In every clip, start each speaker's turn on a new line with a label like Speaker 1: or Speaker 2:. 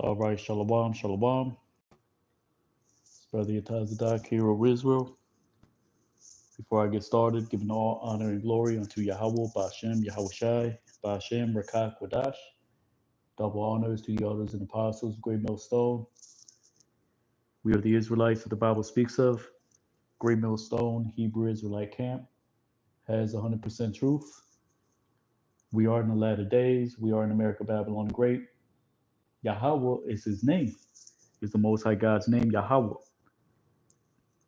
Speaker 1: All right, shalom, shalom. It's Brother Yatazadak, hero of Israel. Before I get started, giving all honor and glory unto Yahweh, Ba'ashem, Yahweh Shai, Ba'ashem, Rekach, Wadash. Double honors to the elders and apostles, Great Millstone. We are the Israelites that the Bible speaks of. Great Millstone, Hebrew Israelite camp, has 100% truth. We are in the latter days. We are in America, Babylon the Great. Yahweh is his name. Is the Most High God's name, Yahweh.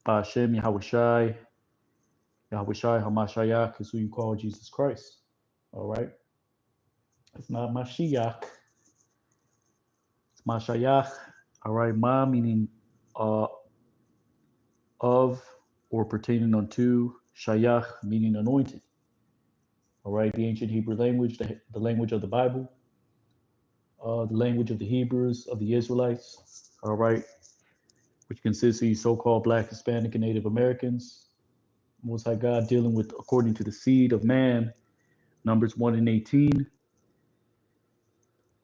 Speaker 1: Ba'ashem, Yahweh Shai, Yahweh Shai HaMashiach is who you call Jesus Christ. All right? It's not Mashiach. It's Mashiach. All right? Ma meaning of or pertaining unto. Shayach meaning anointed. All right? The ancient Hebrew language, the language of the Bible, the language of the Hebrews, of the Israelites. All right? Which consists of so-called Black, Hispanic, and Native Americans. Most High God dealing with according to the seed of man, Numbers 1 and 18.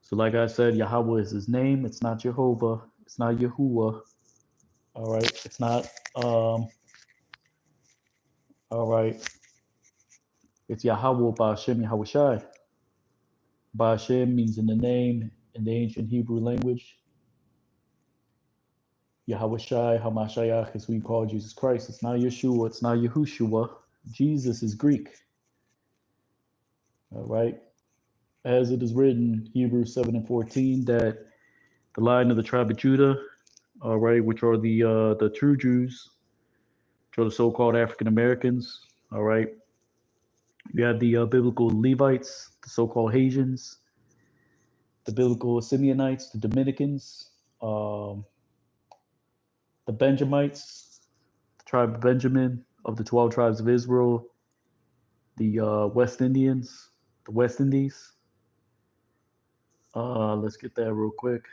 Speaker 1: So like I said, Yahweh is his name. It's not Jehovah. It's not Yahuwah. All right. It's not, all right. It's Yahweh Ba'ashem Yahweh Shai. Ba'ashem means in the name in the ancient Hebrew language. Yahweh Shai, HaMashiach is who you call Jesus Christ. It's not Yeshua. It's not Yahushua. Jesus is Greek. All right. As it is written, Hebrews 7 and 14, that the line of the tribe of Judah, all right, which are the true Jews, which are the so-called African Americans, all right. You have the biblical Levites, the so-called Haitians, the biblical Simeonites, the Dominicans, the Benjamites, the tribe of Benjamin, of the 12 tribes of Israel, the West Indians, the West Indies. Let's get that real quick.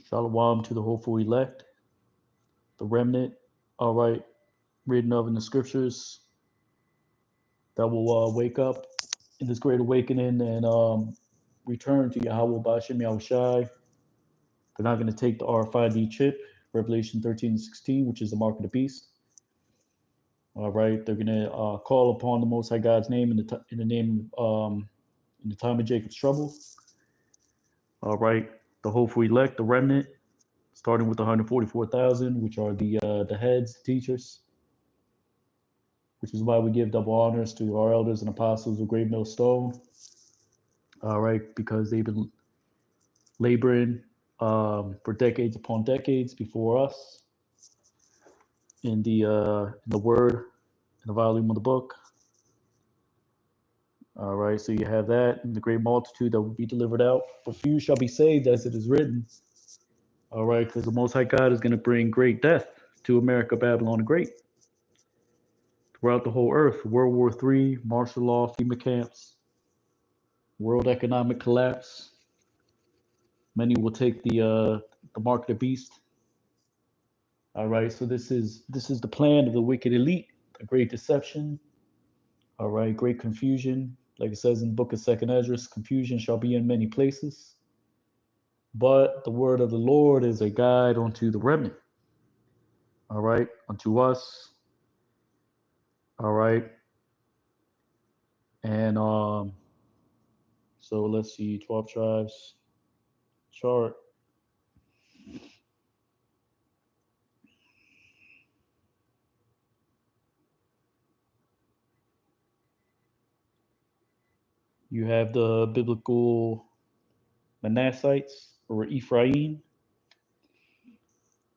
Speaker 1: Shalom to the hopeful elect, the remnant, all right, written of in the scriptures that will wake up in this great awakening and return to Yahweh Ba'ashem Yahweh Shai. They're not going to take the RFID chip, Revelation 13 and 16, which is the mark of the beast. All right, they're going to call upon the Most High God's name in the time of Jacob's trouble. All right, the hopeful elect, the remnant, starting with 144,000, which are the heads, the teachers, which is why we give double honors to our elders and apostles of Great Millstone. All right, because they've been laboring for decades upon decades before us in the word, in the volume of the book. All right, so you have that, and the great multitude that will be delivered out. But few shall be saved, as it is written. All right, because the Most High God is going to bring great death to America, Babylon the Great. Throughout the whole earth, World War III, martial law, FEMA camps, world economic collapse. Many will take the mark of the beast. All right, so this is the plan of the wicked elite, a great deception. All right, great confusion. Like it says in the book of 2nd Ezra, confusion shall be in many places. But the word of the Lord is a guide unto the remnant. All right, unto us. All right. And so let's see, 12 tribes chart. You have the biblical Manassites or Ephraim,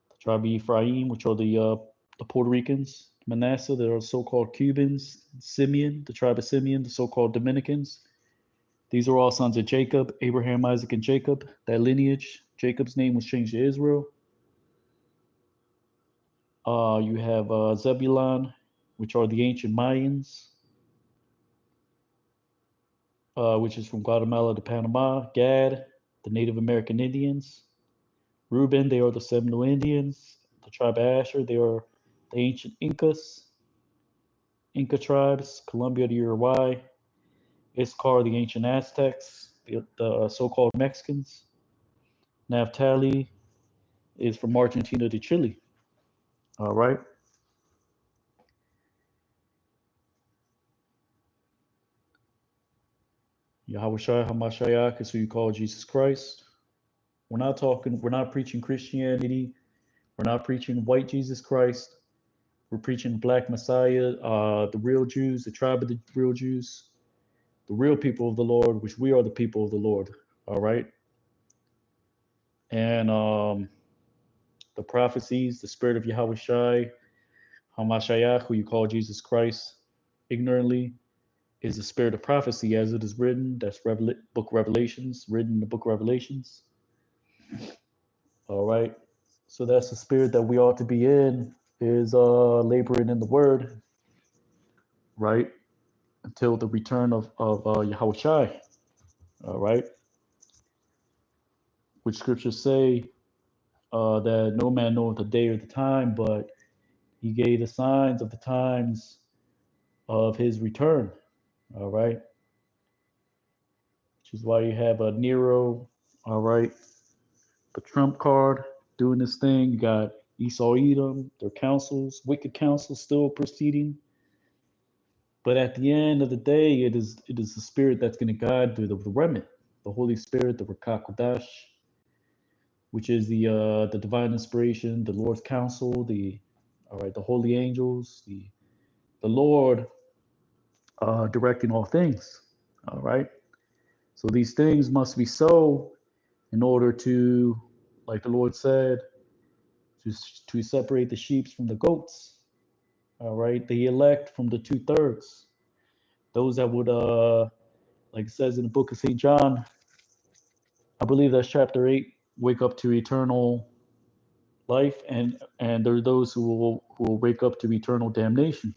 Speaker 1: the tribe of Ephraim, which are the Puerto Ricans. Manasseh, there are so-called Cubans. Simeon, the tribe of Simeon, the so-called Dominicans. These are all sons of Jacob, Abraham, Isaac, and Jacob. That lineage, Jacob's name was changed to Israel. You have Zebulun, which are the ancient Mayans, which is from Guatemala to Panama. Gad, the Native American Indians. Reuben, they are the Seminole Indians. The tribe of Asher, they are the ancient Inca tribes, Colombia to Uruguay, Iscar, the ancient Aztecs, the so-called Mexicans. Naphtali is from Argentina to Chile. All right. Yahushua HaMashiach is who you call Jesus Christ. We're not preaching Christianity. We're not preaching white Jesus Christ. We're preaching Black Messiah, the real Jews, the tribe of the real Jews, the real people of the Lord, which we are the people of the Lord. All right. And the prophecies, the spirit of Yahushua HaMashiach, who you call Jesus Christ ignorantly, is the spirit of prophecy as it is written. That's book Revelations, written in the book Revelations. All right. So that's the spirit that we ought to be in, is laboring in the word, right? Until the return of Yahushua. All right. Which scriptures say that no man knoweth the day or the time, but he gave the signs of the times of his return. All right. Which is why you have a Nero, all right, the Trump card doing this thing. You got Esau Edom, their councils, wicked councils still proceeding. But at the end of the day, it is the spirit that's going to guide the remnant, the Holy Spirit, the Rakak Kodash, which is the divine inspiration, the Lord's counsel, the holy angels, the Lord directing all things. All right. So these things must be so in order to, like the Lord said, to separate the sheep from the goats. All right, the elect from the 2/3. Those that would, like it says in the book of St. John, I believe that's chapter 8, wake up to eternal life, and there are those who will wake up to eternal damnation.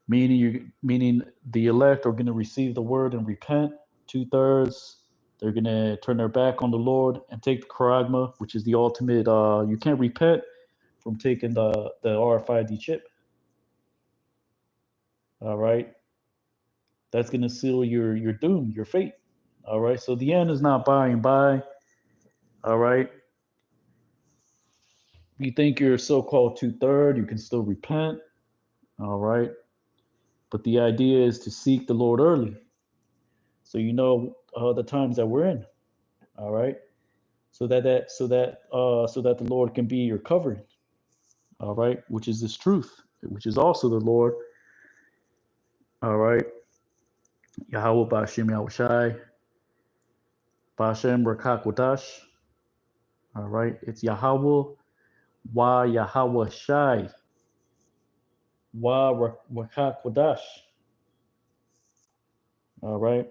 Speaker 1: Meaning the elect are going to receive the word and repent. 2/3, they're going to turn their back on the Lord and take the charagma, which is the ultimate. You can't repent from taking the RFID chip. All right, that's going to seal your doom, your fate. All right, so the end is not by and by. All right, you think you're so-called 2/3, you can still repent. All right, but the idea is to seek the Lord early, so you know the times that we're in. All right, so that the Lord can be your covering. All right, which is this truth, which is also the Lord. All right, Yahweh Bashem Yahushai, Bashem Rakakwadash. All right, it's Yahweh Wa Yahweh Shai Wa Rakakwadash. All right.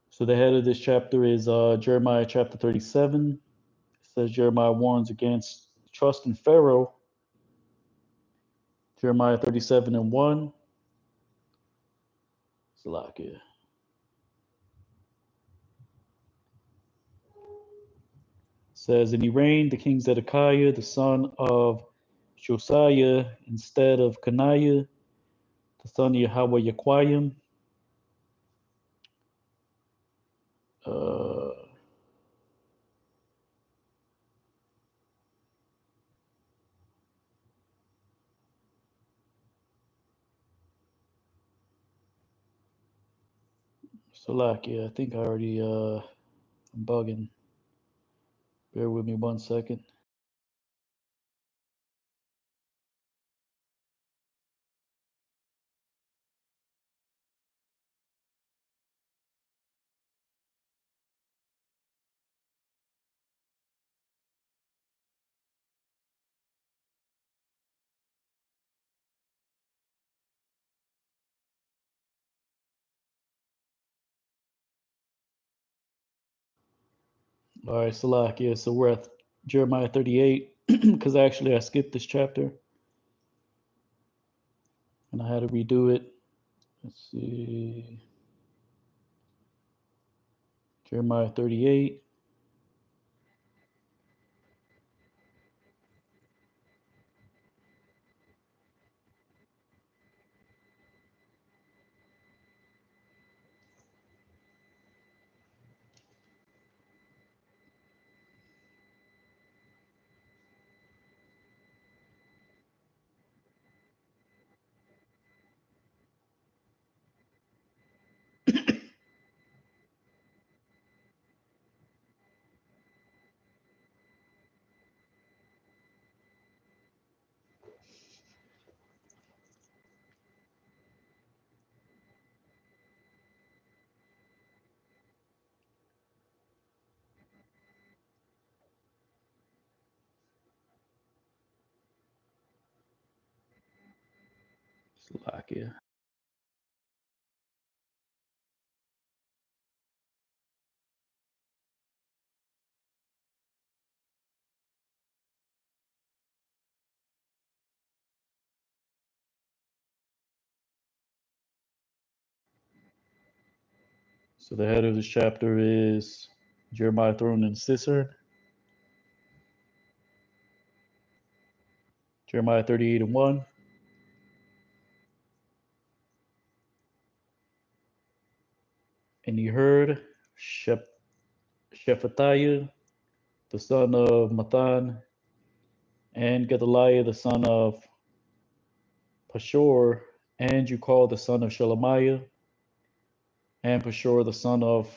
Speaker 1: So the head of this chapter is Jeremiah chapter 37. It says Jeremiah warns against trust in Pharaoh. Jeremiah 37 and 1. Salakia. Says, and he reigned the king Zedekiah, the son of Josiah, instead of Coniah, the son of Yahweh Yaquayim. Uh, Salakia, I think I already, I'm bugging. Bear with me 1 second. All right, Salakia. So we're at Jeremiah 38, because actually I skipped this chapter and I had to redo it. Let's see. Jeremiah 38. Slovakia. So the head of this chapter is Jeremiah thrown in the cistern. Jeremiah 38:1. And he heard Shephatiah, the son of Mathan, and Gedaliah, the son of Pashur, and you call the son of Shelemiah, and Pashur, the son of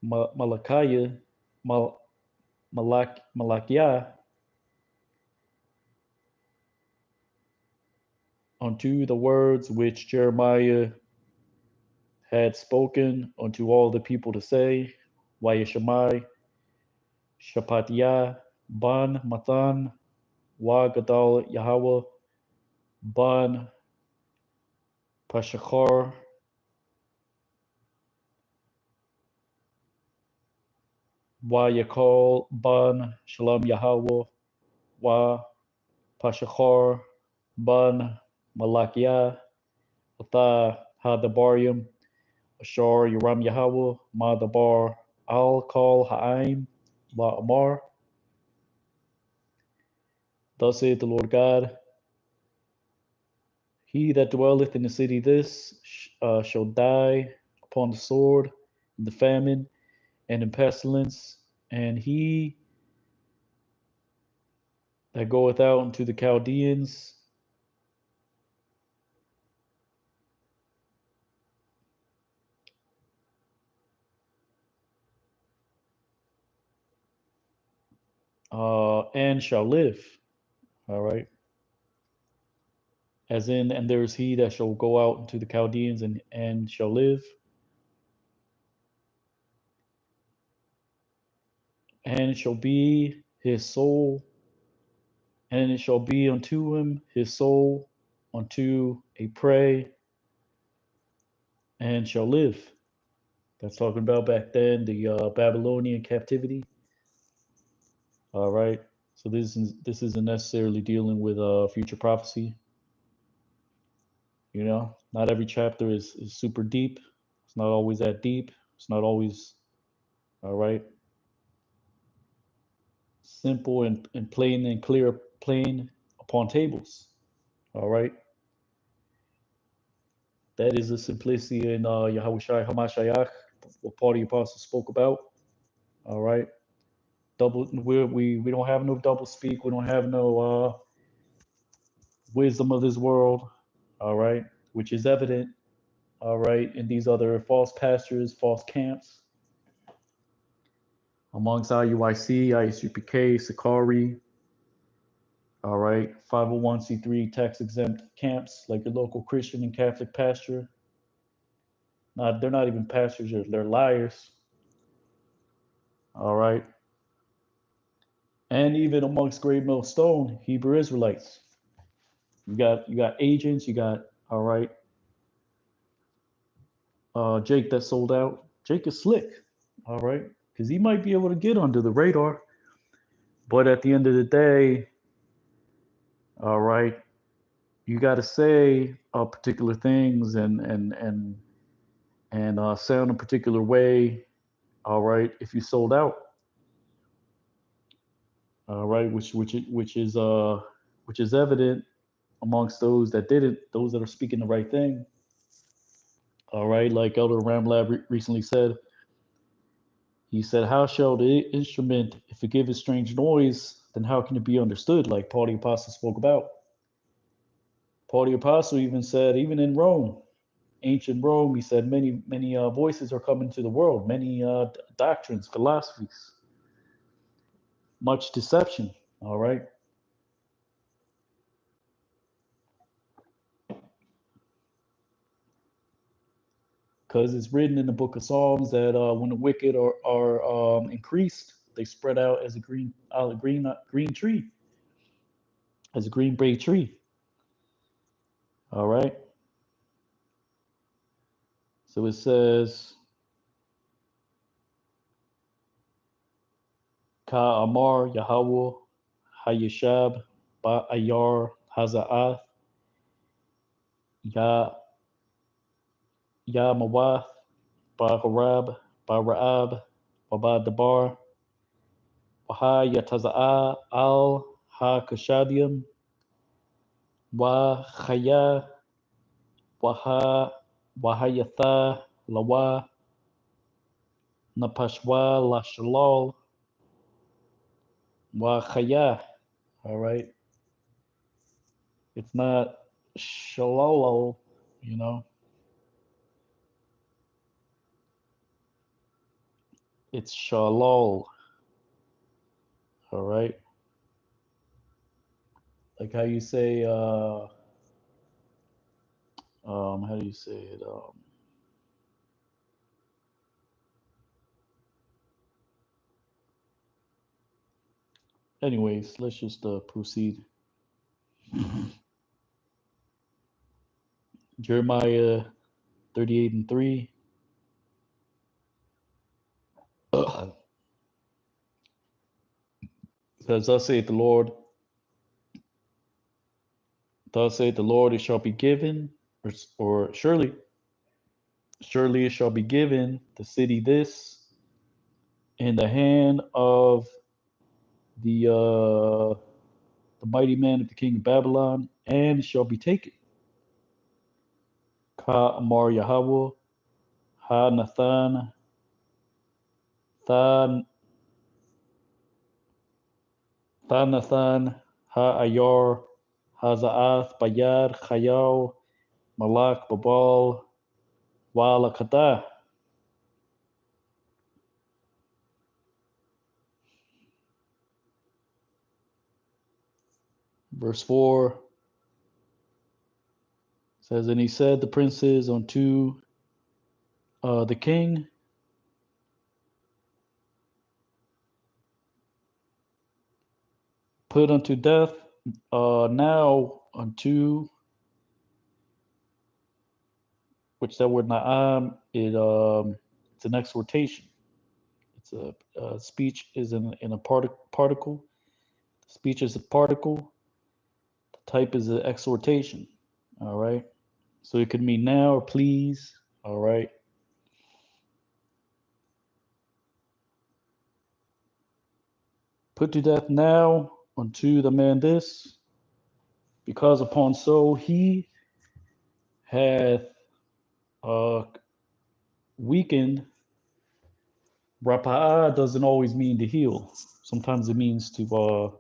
Speaker 1: Malachiah, Malachiah, unto the words which Jeremiah had spoken unto all the people to say, Wayeshamai, Shapatiah, Ban Mathan, Wa Gadal Yahweh, Ban Pashachar, Wa Yakal, Ban Shalom Yahweh, Wa Pashachar, Ban Malakiah, Atha Hadabarim, Ashar Yaram Yahweh, Madabar, Al Kal Ha'aim, La Amar. Thus saith the Lord God, he that dwelleth in the city this shall die upon the sword, in the famine, and in pestilence, and he that goeth out unto the Chaldeans, and shall live. All right. As in, and there is he that shall go out into the Chaldeans and shall live, and it shall be his soul, and it shall be unto him his soul unto a prey, and shall live. That's talking about back then the Babylonian captivity. All right. So this isn't necessarily dealing with future prophecy. You know, not every chapter is super deep. It's not always that deep. It's not always all right. Simple and plain and clear, plain upon tables. All right. That is the simplicity in Yahushua Hamashiach, what Paul the Apostle spoke about. All right. We don't have no double speak. We don't have no wisdom of this world. All right. Which is evident. All right. In these other false pastors, false camps. Amongst IUIC, ISUPK, Sakari, all right, 501c3 tax exempt camps like your local Christian and Catholic pastor. They're not even pastors, they're liars. All right. And even amongst Great Mill Stone, Hebrew Israelites. You got agents, you got all right. Jake that sold out. Jake is slick, all right, because he might be able to get under the radar. But at the end of the day, all right, you got to say particular things and sound a particular way. All right, if you sold out, all right, which is evident amongst those that didn't, those that are speaking the right thing. All right, like Elder Ramlab recently said, he said, "How shall the instrument, if it give a strange noise, then how can it be understood?" Like Paul the Apostle spoke about. Paul the Apostle even said, even in Rome, ancient Rome, he said many voices are coming to the world, many doctrines, philosophies, much deception. All right. Because it's written in the book of Psalms that when the wicked are increased, they spread out as a green tree, as a green bay tree. All right. So it says, Ka Amar Yahweh Hayashab Ba Ayar Haza'ath Ya Ya Mawath Ba Harab Ba Ra'ab Ba Dabar Waha Yataza'a Al Ha Kashadium Wa Chaya Waha Wahayatha Lawa Napashwa Lashalal Wa Chaya. All right. It's not Shalolo, you know. It's Shalol. All right. Like how you say, how do you say it? Anyways, let's just proceed. Jeremiah 38 and 3 says, thus saith the Lord, it shall be given, or surely it shall be given, the city this, in the hand of the mighty man of the king of Babylon, and shall be taken. Ka Amar Yahweh, Ha Nathan, Than Thanathan, Ha Ayar, Hazaath, Bayad, Chayal, Malak, Babal, Walakata. Verse 4 says, and he said the princes unto the king, put unto death now unto, which that word na'am, it's an exhortation. It's a speech is in a particle. Speech is a particle. The type is an exhortation. All right. So it could mean now or please. All right. Put to death now unto the man this, because upon so he hath weakened. Rapa'ah doesn't always mean to heal. Sometimes it means to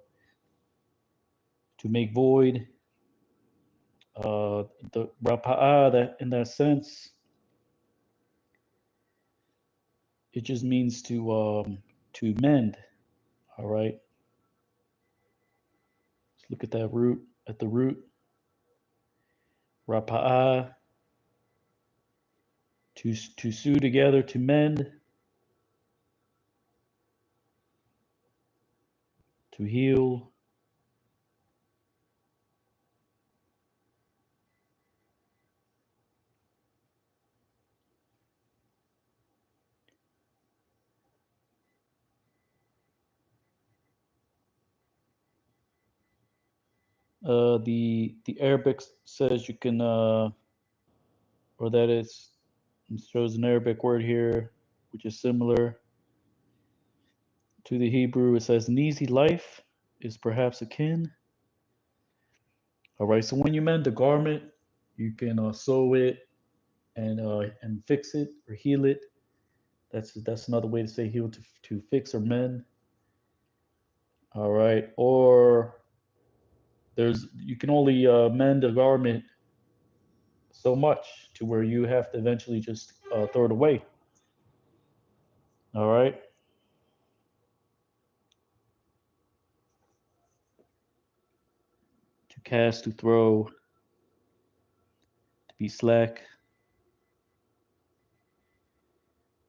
Speaker 1: make void. The rapa'ah, that in that sense, it just means to mend. All right. Let's look at that root. At the root, rapa'ah, to sew together, to mend, to heal. The Arabic says you can, or that it shows an Arabic word here, which is similar to the Hebrew. It says an easy life is perhaps akin. All right. So when you mend a garment, you can sew it and fix it or heal it. That's another way to say heal, to fix or mend. All right. Or you can only mend a garment so much to where you have to eventually just throw it away. All right. To cast, to throw, to be slack.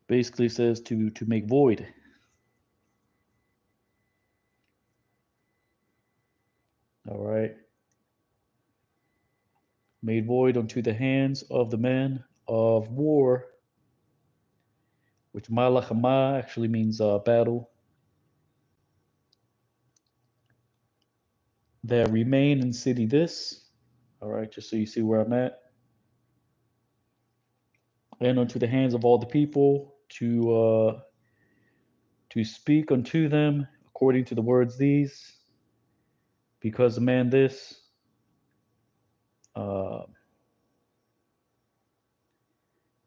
Speaker 1: Basically says to make void. All right. made void unto the hands of the men of war, which malachama actually means battle, that remain in city this. All right, just so you see where I'm at. And unto the hands of all the people to speak unto them according to the words these, because the man this uh,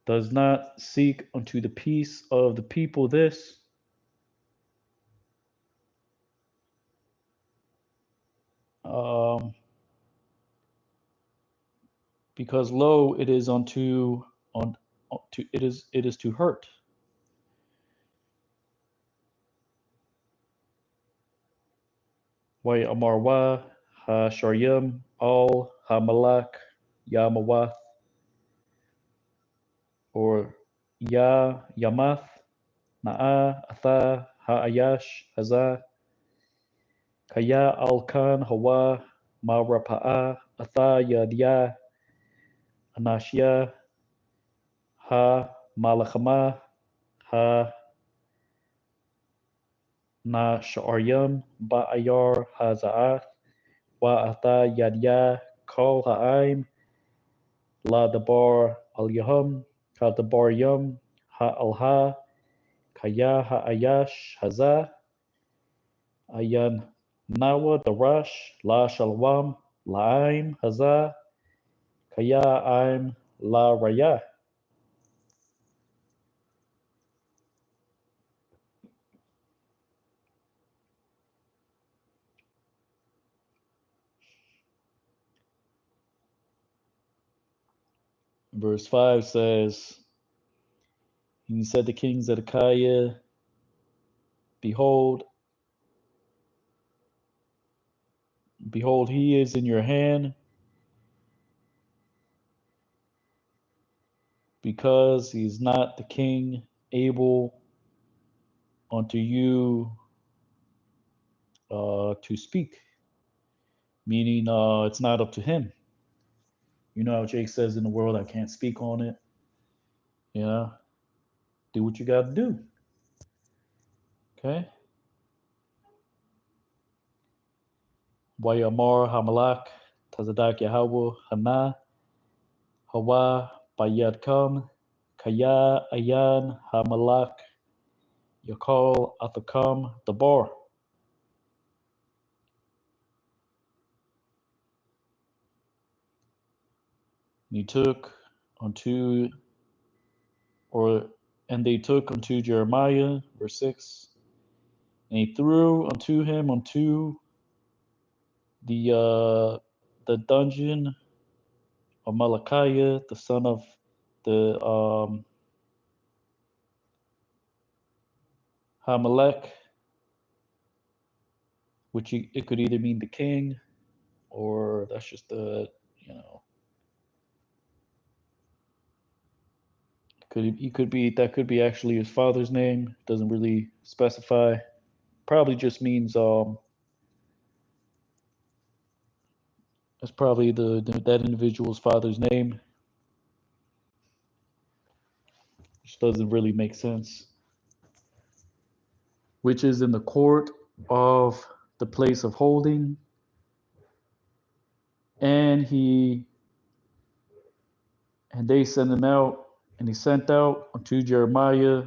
Speaker 1: does not seek unto the peace of the people this, um, because lo, it is it is to hurt. Way amarwa ha sharyam al ha malak yamawath, or ya yamath na'a atha ha ayash hazah kaya al kan hawa marapa'a atha yadya anashya ha malachama ha na sharyam ba'ayar haza'ath wa atha yadya kol ha'aim la dabar al yahum ka dabar yum ha alha kaya ha ayash haza ayan nawa darash la shalwam la'aim haza kaya aim la raya. Verse 5 says, he said to King Zedekiah, behold, behold, he is in your hand, because he is not the king able unto you to speak. Meaning, it's not up to him. You know how Jake says in the world, I can't speak on it. Yeah, do what you got to do. Okay. Wayamar Hamalak, Tazadak Yahweh, Hana, Hawa, Bayad Kam, Kaya, Ayan, Hamalak, Yakal, Athakam, Dabar. And he took unto, or, and they took unto Jeremiah, verse 6, and he threw unto him unto the dungeon of Malachiah, the son of the Hamelech, which it could either mean the king, or that's just the, you know, he could be, that could be actually his father's name. Doesn't really specify. Probably just means that's probably that individual's father's name, which doesn't really make sense. Which is in the court of the place of holding, and they sent him out, and he sent out unto Jeremiah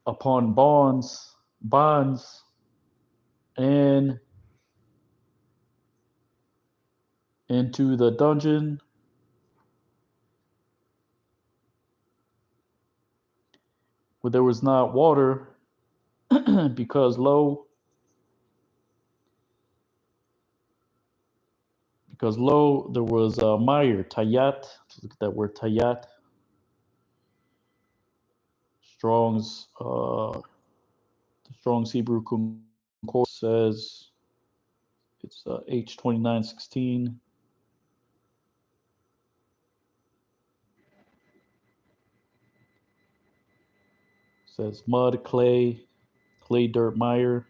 Speaker 1: upon bonds, and into the dungeon where there was not water, because lo there was mire, tayat. Look at that word tayat. Strong's Strong's Hebrew Concordance says it's H2916. Says mud, clay, dirt, mire.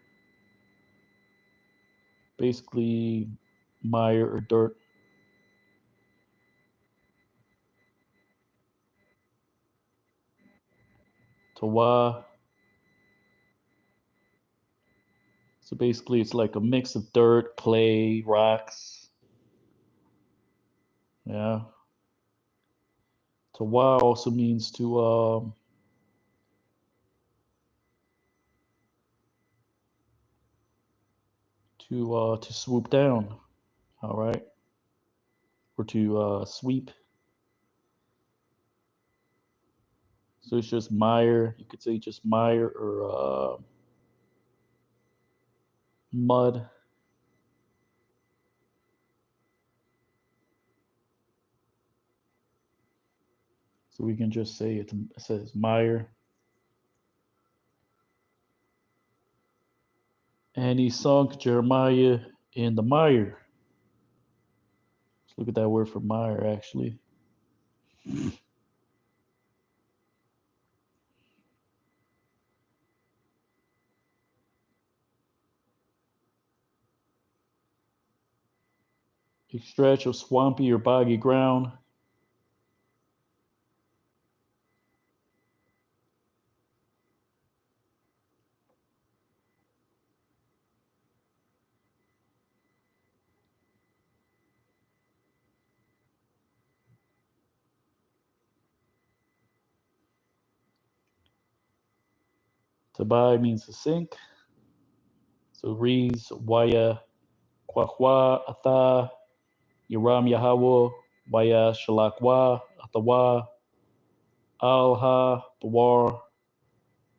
Speaker 1: Basically, mire or dirt. Torah. So basically, it's like a mix of dirt, clay, rocks. Yeah. Torah also means to swoop down. All right, or to sweep. So it's just mire. You could say just mire or mud. So we can just say it says mire. And he sunk Jeremiah in the mire. Let's look at that word for mire, actually. A stretch of swampy or boggy ground. Tabai means to sink. So reads Waya Kwahwa Atha Yaram Yahawah Waya Shalakwa Atawa Al Ha Bawar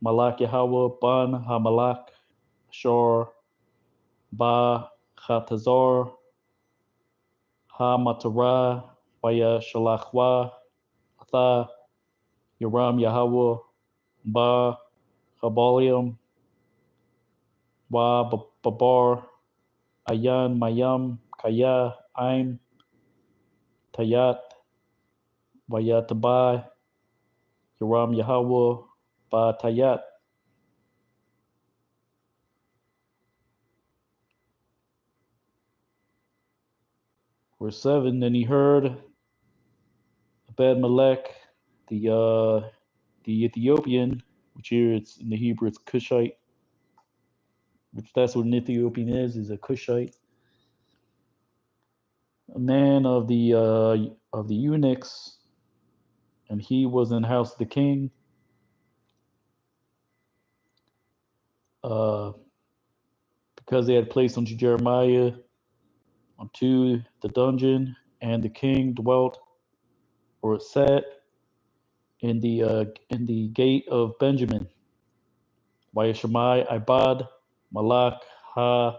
Speaker 1: Malak Yahawah Ban Ha Malak Ashor Ba Khatazor Ha Matara Waya Shalakwa Atha Yaram Yahawah Ba Kabalium Wa Babar Ayan Mayam Kaya Aim Tayat Wayatabai Yaram Yahawah Ba Tayat. Verse 7, then he heard Abed-Melech, the Ethiopian, which here it's in the Hebrew it's Cushite, which that's what an Ethiopian is a Cushite, a man of the eunuchs, and he was in the house of the king. Uh, because they had placed unto Jeremiah unto the dungeon, and the king dwelt or sat in the gate of Benjamin. Vayeshamai Ibad Malak Ha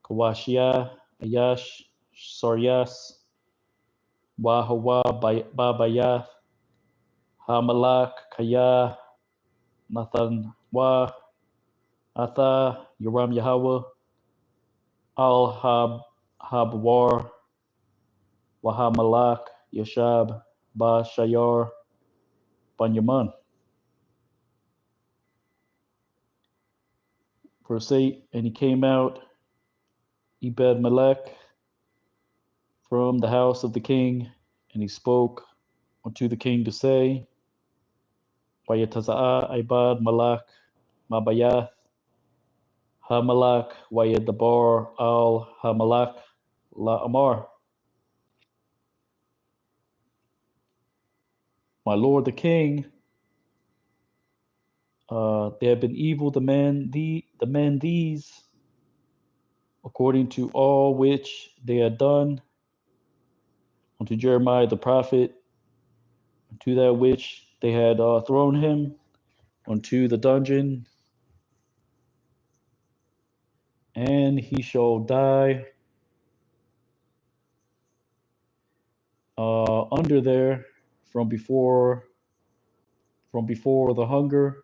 Speaker 1: Kawashia Ayash Saryas Wahawa Babayath Hamalak Kaya Nathan Wa Atha Yaram Yahweh Al Habwar Wahamalak Yashab Ba Shayar Banyaman. Verse 8, and he came out Ebed Melech from the house of the king, and he spoke unto the king to say, Wayataza'a Ibad Malak Mabayath Hamalak Wayadabar Al Hamalak La Amar. My lord the king, they have been evil the men these, according to all which they had done unto Jeremiah the prophet, unto that which they had thrown him unto the dungeon, and he shall die under there from before the hunger,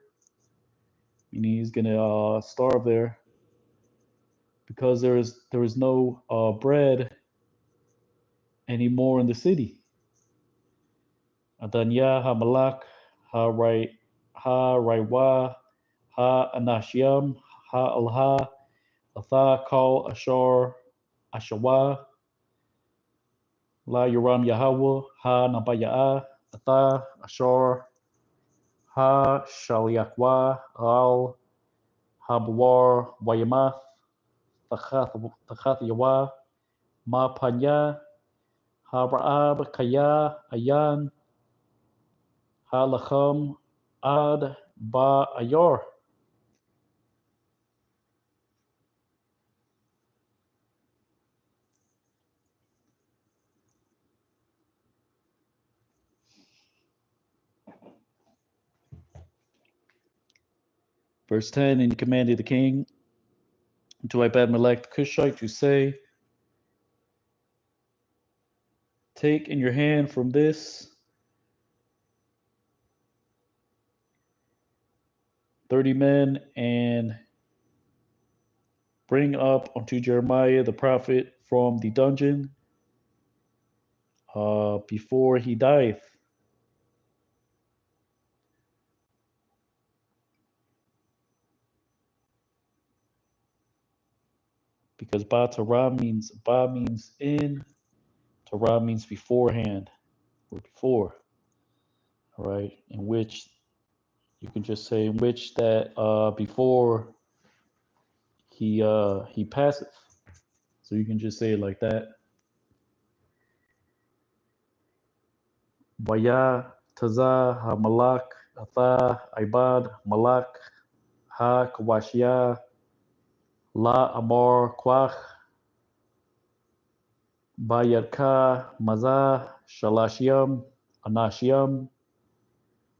Speaker 1: meaning he's gonna starve there because there is no bread anymore in the city. Adanya Hamalak Ha Raiwa Ha Anashiam Ha Alha Atha Kal Ashar Ashawa La Yaram Yahawah Ha Nabaya'a Atha Ashar Ha Shaliakwa Al Habwar Wayamath Tachath Yawa Ma Panya Habra'ab Kaya Ayan Halacham Ad Ba Ayor. Verse 10, and he commanded the king to Ibed-Melech the Cushite to say, take in your hand from this 30 men and bring up unto Jeremiah the prophet from the dungeon before he dieth. Because Torah means in, Torah means beforehand or before. All right, in which you can just say in which that before he passeth. So you can just say it like that. Waya Taza Ha Malak Atha Ibad Malak Ha Kawashia La Amor Kwach Bayadka Maza Shalashiam Anashiam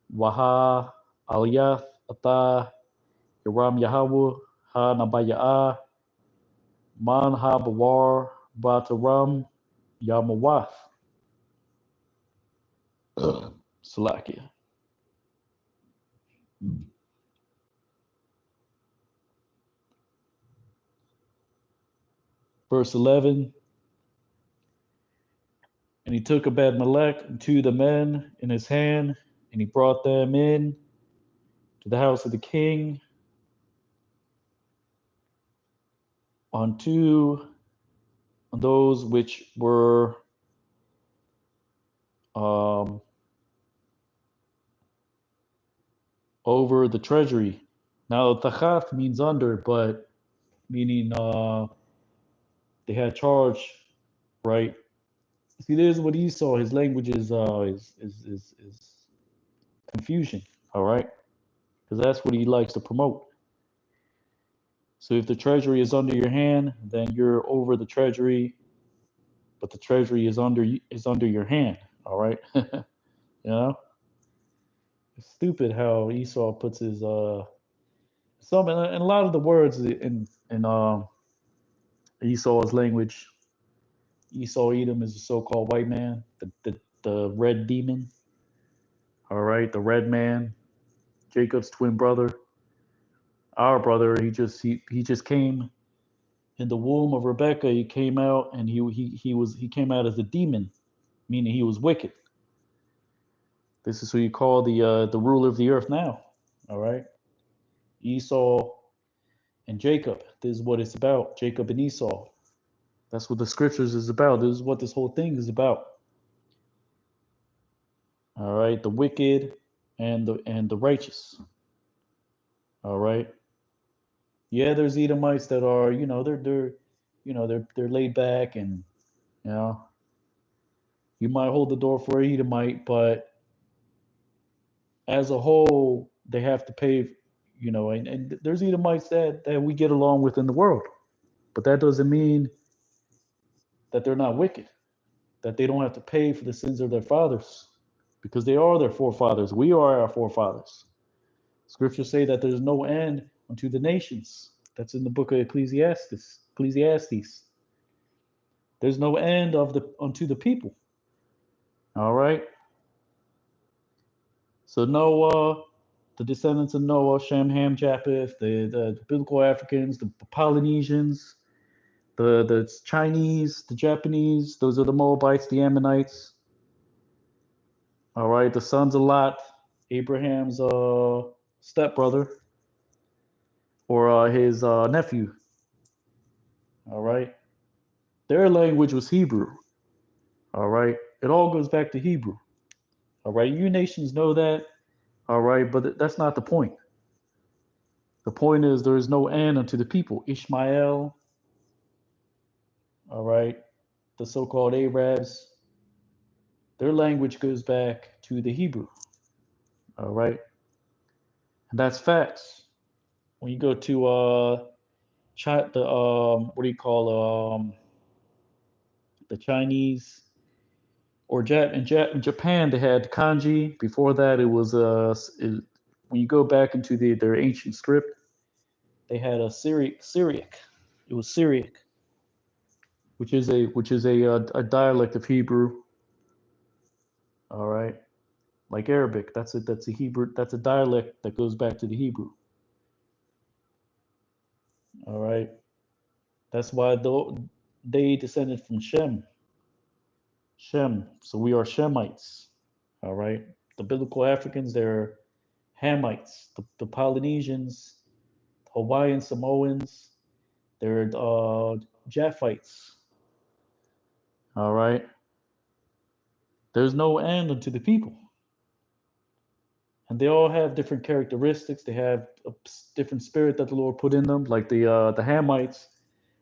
Speaker 1: Waha Aliyath Ata Yaram Yahawu Ha Nabaya'a Man Ha Bawar Bataram Yamawath Salakia. Verse 11. And he took Ebed-Melech and two of the men in his hand, and he brought them in to the house of the king unto those which were over the treasury. Now, tachath means under, but meaning they had charge, right? See, there's what Esau. His language is confusion. All right, because that's what he likes to promote. So if the treasury is under your hand, then you're over the treasury, but the treasury is under your hand. All right, you know. It's stupid how Esau puts his some and a lot of the words in Esau's language. Esau Edom is a so-called white man, the red demon. All right, the red man, Jacob's twin brother, our brother. He just came in the womb of Rebecca. He came out and he came out as a demon, meaning he was wicked. This is who you call the ruler of the earth now. All right, Esau and Jacob. This is what it's about. Jacob and Esau. That's what the scriptures is about. This is what this whole thing is about. All right, the wicked and the righteous. All right. Yeah, there's Edomites that are, they're laid back and you know, you might hold the door for an Edomite, but as a whole, they have to pay, and there's Edomites that we get along with in the world. But that doesn't mean that they're not wicked, that they don't have to pay for the sins of their fathers, because they are their forefathers. We are our forefathers. Scriptures say that there's no end unto the nations. That's in the book of Ecclesiastes. There's no end unto the people. All right. So Noah, the descendants of Noah, Shem, Ham, Japheth, the biblical Africans, the Polynesians, the Chinese, the Japanese, those are the Moabites, the Ammonites. All right, the sons of Lot, Abraham's stepbrother, or his nephew. All right, their language was Hebrew. All right, it all goes back to Hebrew. All right, you nations know that. All right, but that's not the point. The point is there is no end unto the people. Ishmael, all right, the so-called Arabs, their language goes back to the Hebrew. All right, and that's facts. When you go to the what do you call the Chinese or in Japan they had kanji. Before that it was when you go back into their ancient script they had a Syriac. It was Syriac, which is a dialect of Hebrew. All right, like Arabic. That's it. That's a Hebrew. That's a dialect that goes back to the Hebrew. All right. That's why they descended from Shem. Shem. So we are Shemites. All right. The biblical Africans, they're Hamites. The Polynesians, Hawaiian Samoans, they're Japhites. All right. There's no end unto the people. And they all have different characteristics. They have a different spirit that the Lord put in them. Like the Hamites,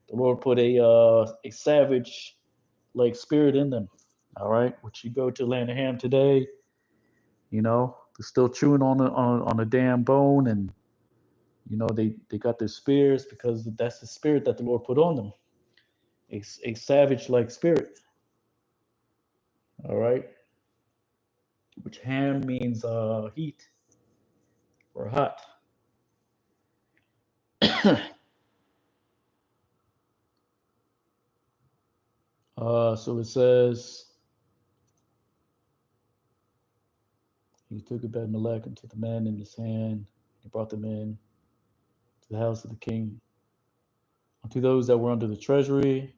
Speaker 1: the Lord put a savage like spirit in them. All right, which you go to land of Ham today, they're still chewing on a damn bone, and they got their spears because that's the spirit that the Lord put on them, a savage like spirit. All right, which Ham means heat or hot. So it says he took Ebed-Melech and took the men in his hand. He brought them in to the house of the king, unto those that were under the treasury,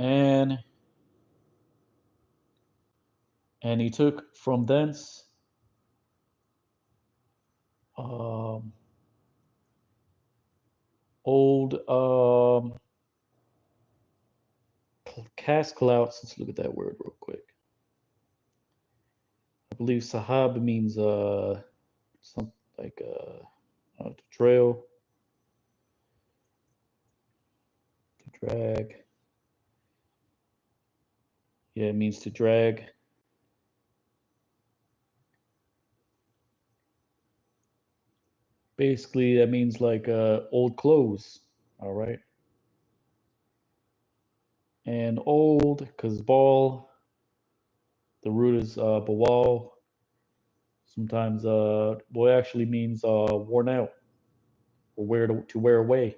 Speaker 1: and he took from thence um, old cast clouts. Let's look at that word real quick. I believe sahab means something like to trail, to drag. Yeah, it means to drag. Basically, that means like old clothes. All right. And old, because ball, the root is bawal. Sometimes boy actually means worn out or to wear away.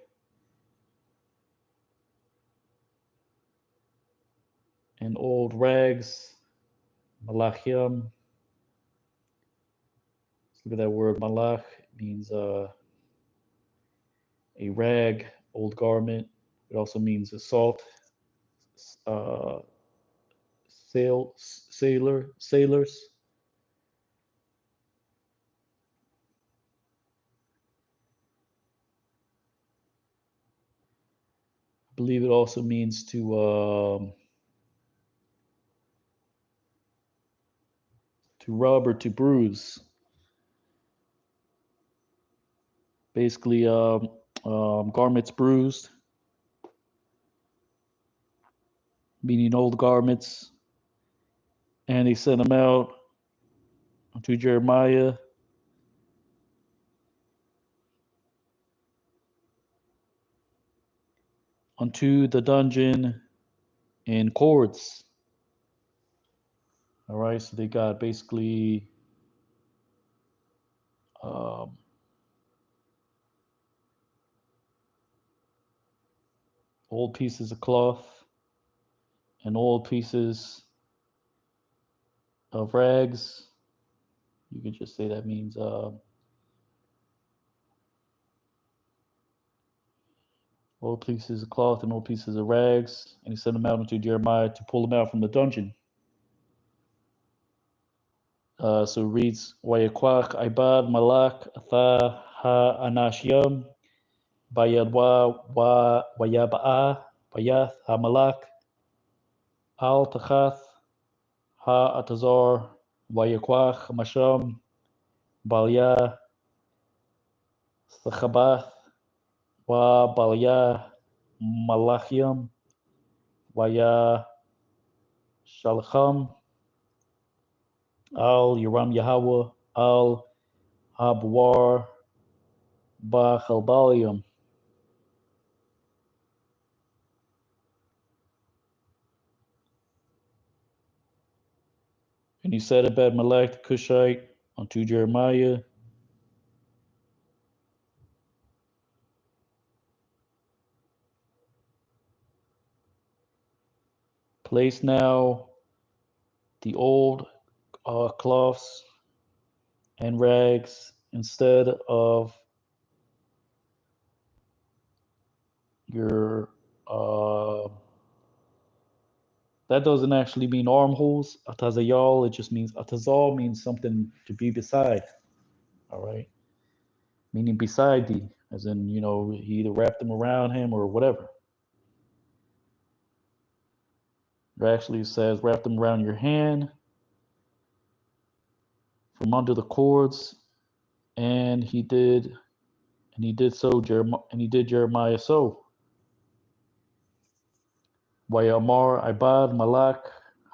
Speaker 1: And old rags, malachim. Let's look at that word malach. It means a rag, old garment. It also means assault, uh, sailors. I believe it also means to rub or to bruise. Basically, garments bruised, meaning old garments. And he sent them out to Jeremiah unto the dungeon in cords. All right, so they got basically um, old pieces of cloth and old pieces of rags. You could just say that means old pieces of cloth and old pieces of rags. And he sent them out into Jeremiah to pull them out from the dungeon. So it reads, Wayakwach Ibad Malak Atha Ha Anashyam Bayadwa Wayaba'a Bayath Ha Malak Al Tachath Ha Atazar Wayakwach Masham Balya, Sachabath, Wa Balya, Malachiam, Waya Shalcham, Al Yeram Yahweh, Al Habwar, Ba Chalbalium. And he said about Malach the Cushite unto Jeremiah, place now the old cloths and rags instead of your that doesn't actually mean armholes. Atazayal, it just means atazal means something to be beside. All right. Meaning beside thee. As in, he either wrapped them around him or whatever. It actually says wrap them around your hand from under the cords. And he did so Jeremiah so. Wayamar Ibad Malak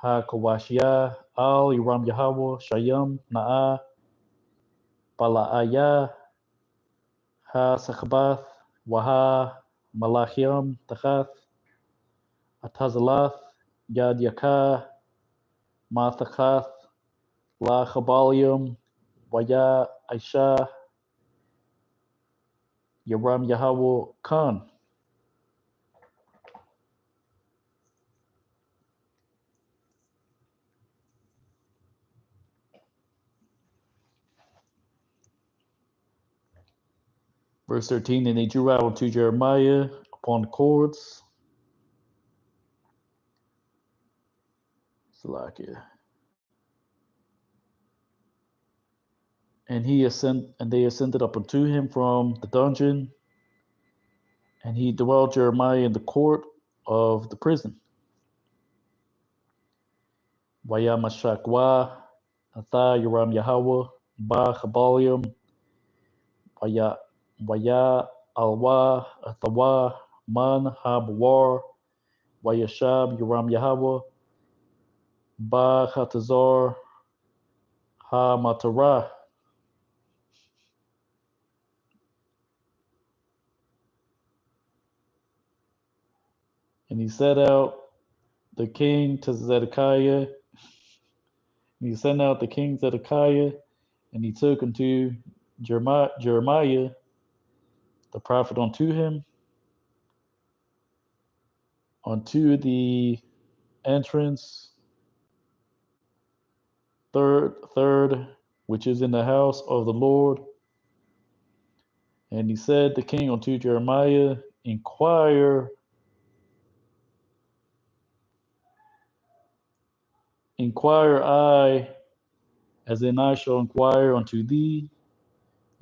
Speaker 1: Ha Kawashia Al Iram Yahweh Shayam Na'a Bala'aya Ha Sachabath Waha Malachiam Tachath Atazalath Yad Yakah Mathachath La Chabalium Waya Aisha Yaram Yahweh Khan. Verse 13, and they drew out unto Jeremiah upon the cords. Salakia. And they ascended up unto him from the dungeon, and he dwelled Jeremiah in the court of the prison. Wayamashakwa, Atha Yaram Yahweh, Ba Chabalium, Waya Alwa, Athawa, Man Habwar, Wayashab Yaram Yahweh, Ba Chatazar, Ha Matarah. And he set out the king to Zedekiah. And he sent out the king Zedekiah, and he took unto Jeremiah the prophet unto him, unto the entrance third, which is in the house of the Lord. And he said the king unto Jeremiah, inquire I, as in I shall inquire unto thee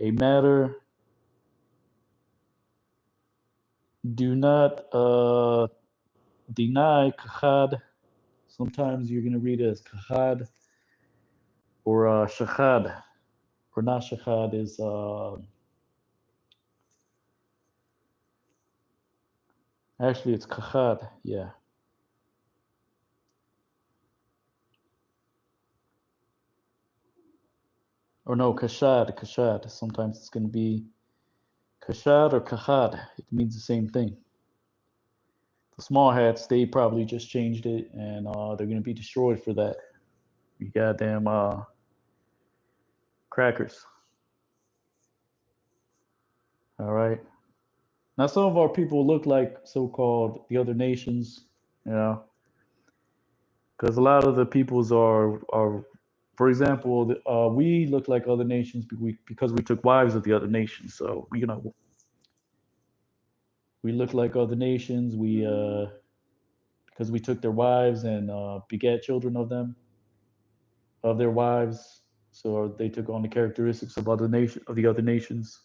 Speaker 1: a matter. Do not deny kachad. Sometimes you're going to read it as kachad or shachad, or not shachad is actually it's kachad, yeah. Or no, kashad. Sometimes it's going to be kashad or kahad. It means the same thing. The small hats, they probably just changed it, and they're going to be destroyed for that. You goddamn crackers. All right. Now, some of our people look like so-called the other nations, because a lot of the peoples are, for example, we look like other nations because we took wives of the other nations. So we look like other nations. We because we took their wives and begat children of their wives. So they took on the characteristics of the other nations.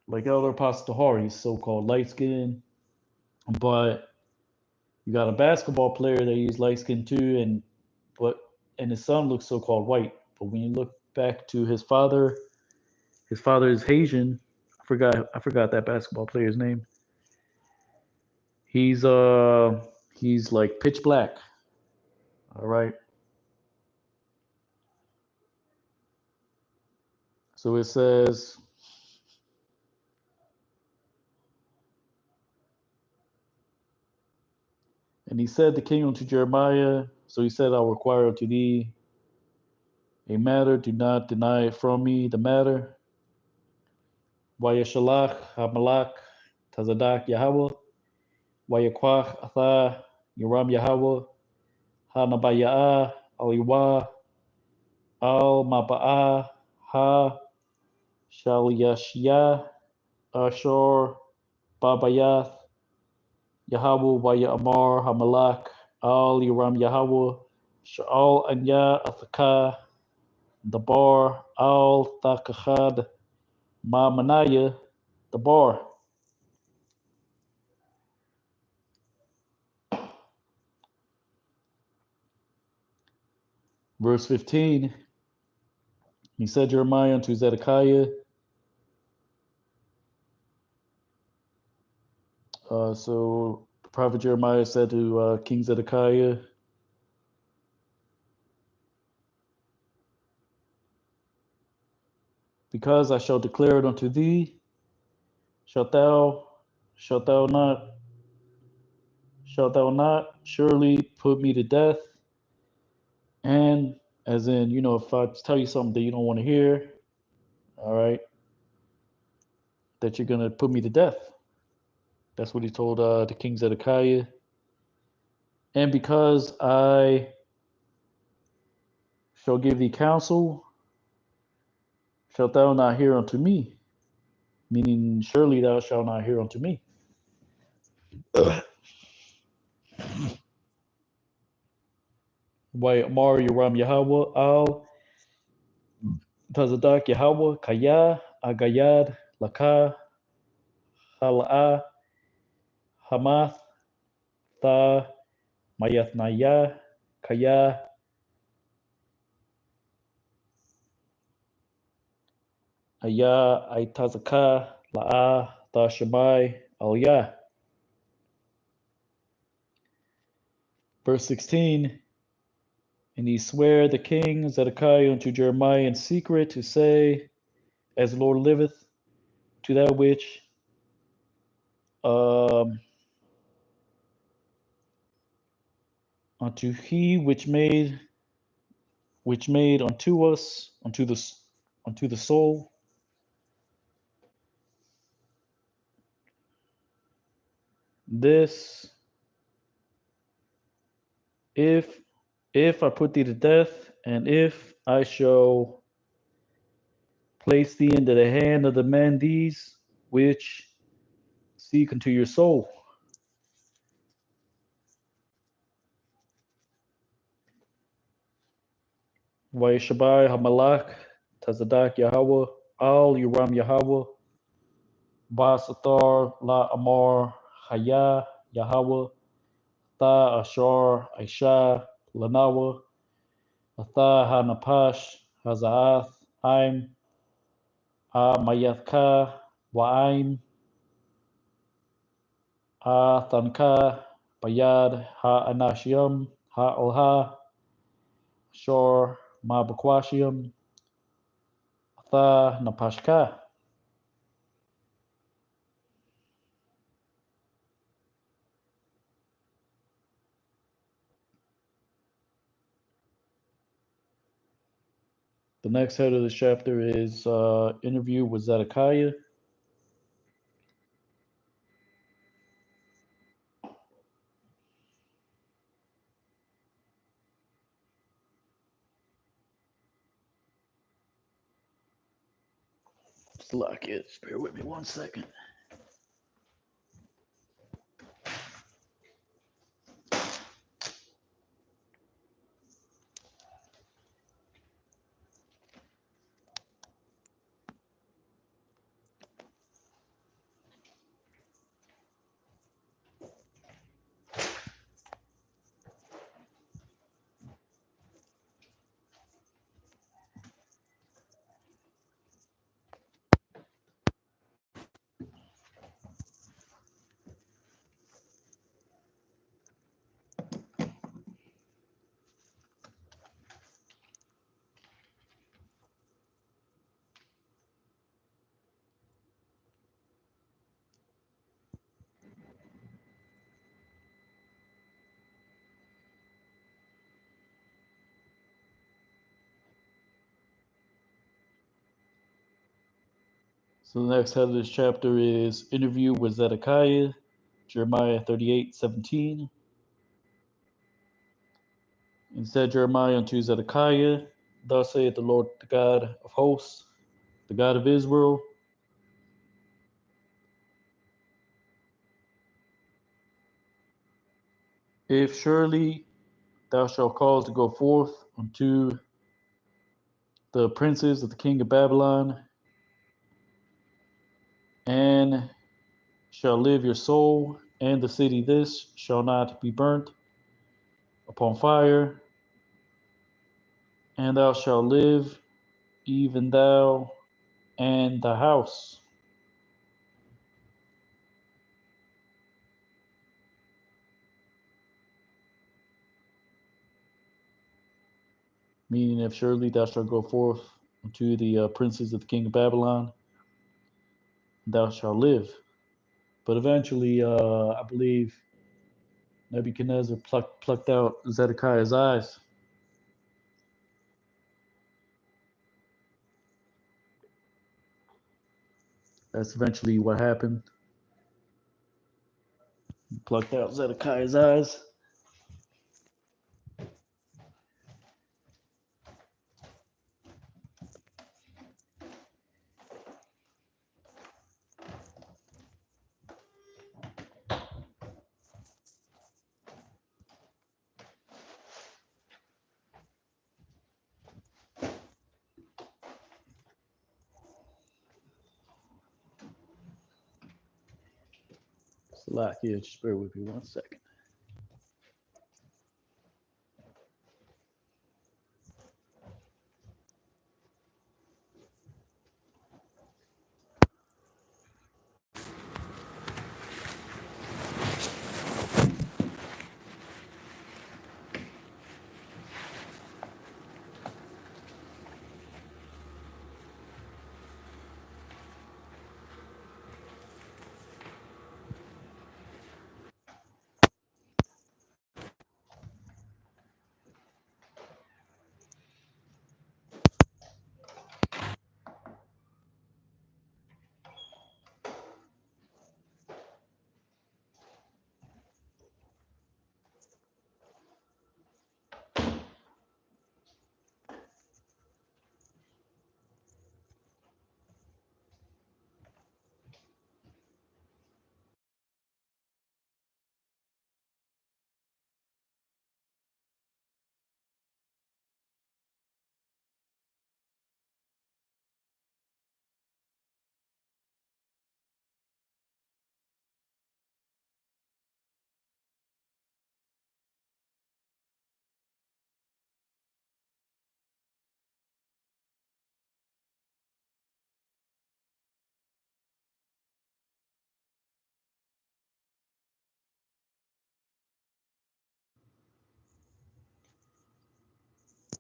Speaker 1: Like Elder Pastor Hari, he's so-called light skin, but You got a basketball player that he's light skinned too, and his son looks so called white. But when you look back to his father is Haitian. I forgot that basketball player's name. He's he's like pitch black. All right. So it says, and he said the king unto Jeremiah. So he said, I'll require unto thee a matter. Do not deny it from me. The matter. Wayashalach Hamalak Tazadak Yahweh. Wayakwach Atha Yaram Yahweh. Hanabayah Aliwa Al Mabaa Ha Shalyashia Ashur Babayath Yahweh Waya Amar Hamalak Al Yaram Yahweh Sha'al Anya Athaka Dabar Al Thakachad Ma Manaya Dabar. Verse 15, he said Jeremiah unto Zedekiah. So the prophet Jeremiah said to King Zedekiah, because I shall declare it unto thee, shalt thou shalt thou not shalt thou not surely put me to death? And as in, if I tell you something that you don't want to hear, all right, that you're gonna put me to death. That's what he told the King Zedekiah. And because I shall give thee counsel, shalt thou not hear unto me? Meaning, surely thou shalt not hear unto me. Why Amar Yoram Yahweh Al Tazadak Yahweh Kaya Agayad Laka Halaa Hamath Tha Mayathnaya Kaya Aya Aitazaka Laa Tha Shemai Aliyah. Verse 16, and he sware the king Zedekiah unto Jeremiah in secret to say, as the Lord liveth, to that which unto he which made unto us unto the soul, this, if I put thee to death, and if I shall place thee into the hand of the men these which seek unto your soul. Vayishabai Hamalak Tazadak Yahweh Al Yuram Yahweh Basatar La Amar Haya Yahweh Tha Ashar Aisha Lanawa Atha Hanapash Hazaath Aim A Mayathka Wa'aim A Thanka Bayad Ha Anashiam Ha Olha Shor Ma Bakwashiam Atha Napashka. The next head of this chapter is interview with Zedekiah. Slack it. Just bear with me 1 second. So the next head of this chapter is interview with Zedekiah, Jeremiah 38:17. And said Jeremiah unto Zedekiah, thus saith the Lord, the God of hosts, the God of Israel, if surely thou shalt cause to go forth unto the princes of the king of Babylon, and shall live your soul, and the city this shall not be burnt upon fire, and thou shalt live, even thou and the house. Meaning, if surely thou shalt go forth unto the princes of the king of Babylon, thou shalt live. But eventually, I believe Nebuchadnezzar plucked out Zedekiah's eyes. That's eventually what happened. He plucked out Zedekiah's eyes. Salakia, just bear with me 1 second.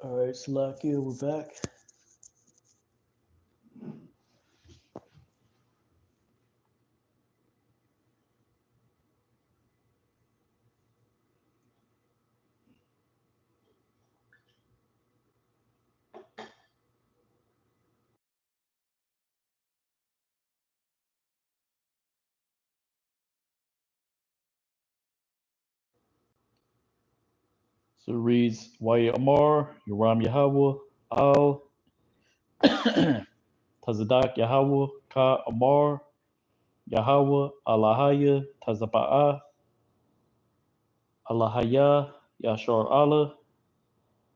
Speaker 1: All right, Salakia, we're back. So it reads, Waya Amar, Yoram Yahweh, Al, Tazadak Yahweh, Ka Amar, Yahweh, Alahaya, Tazaba'ah, Alahaya, Yashar Allah,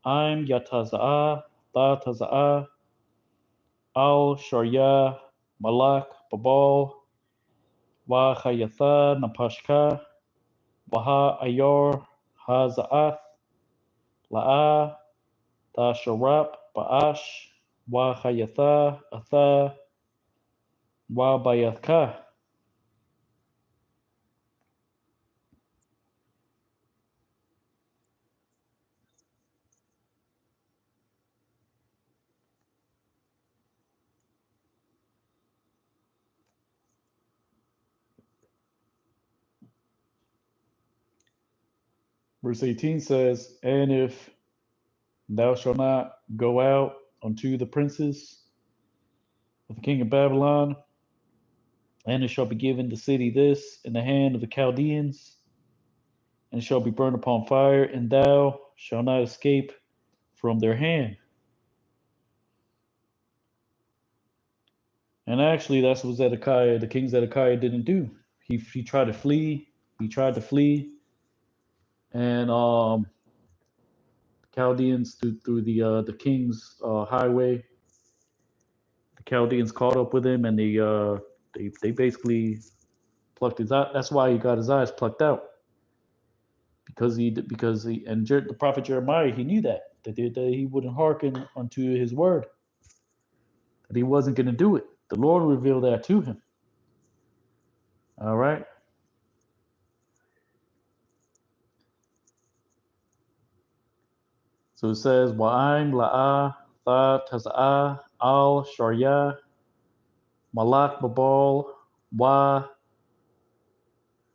Speaker 1: I'm Yataza'ah, Tha Taza'ah, Al Sharia, Malak, Babal, Wa Chayatha, Napashka, Waha Ayor, Haza'ath, La'a, Ta Sharap, Ba'ash, Wa Chayatha, Atha, Wa Bayathka. Verse 18 says, And if thou shalt not go out unto the princes of the king of Babylon, And it shall be given the city this in the hand of the Chaldeans, and it shall be burned upon fire, and thou shalt not escape from their hand. And actually, that's what Zedekiah, the king Zedekiah, didn't do. He tried to flee. He tried to flee, and Chaldeans through the king's highway. The Chaldeans caught up with him, and they basically plucked his eye. That's why he got his eyes plucked out, because he and the prophet Jeremiah, he knew that he wouldn't hearken unto his word, that he wasn't going to do it. The Lord revealed that to him. All right. So it says, Wa'aim la'ah tha taza'ah al sharia malak babal wa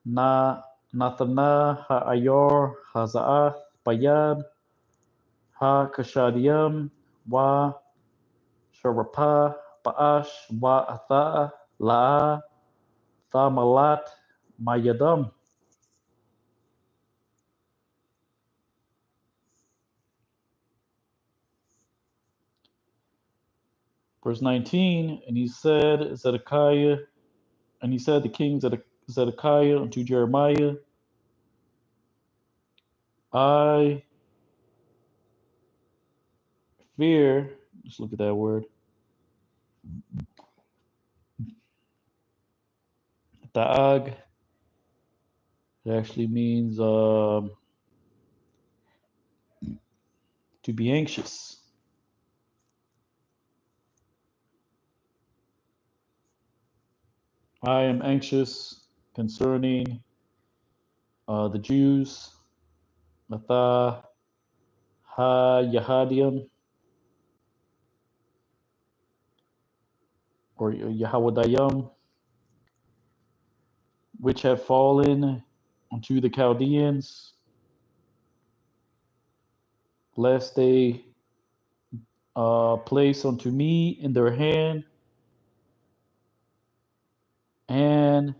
Speaker 1: na nathana ha'ayor haza'ah bayad ha kashadiyam wa sharapa ba'ash wa atha la'ah tha malat mayadam. Verse 19, and he said, the king Zedekiah unto Jeremiah, I fear, let's look at that word, Ta'ag. It actually means to be anxious. I am anxious concerning the Jews, Matha Ha Yahadiam, or Yahwadayam, which have fallen unto the Chaldeans, lest they place unto me in their hand, and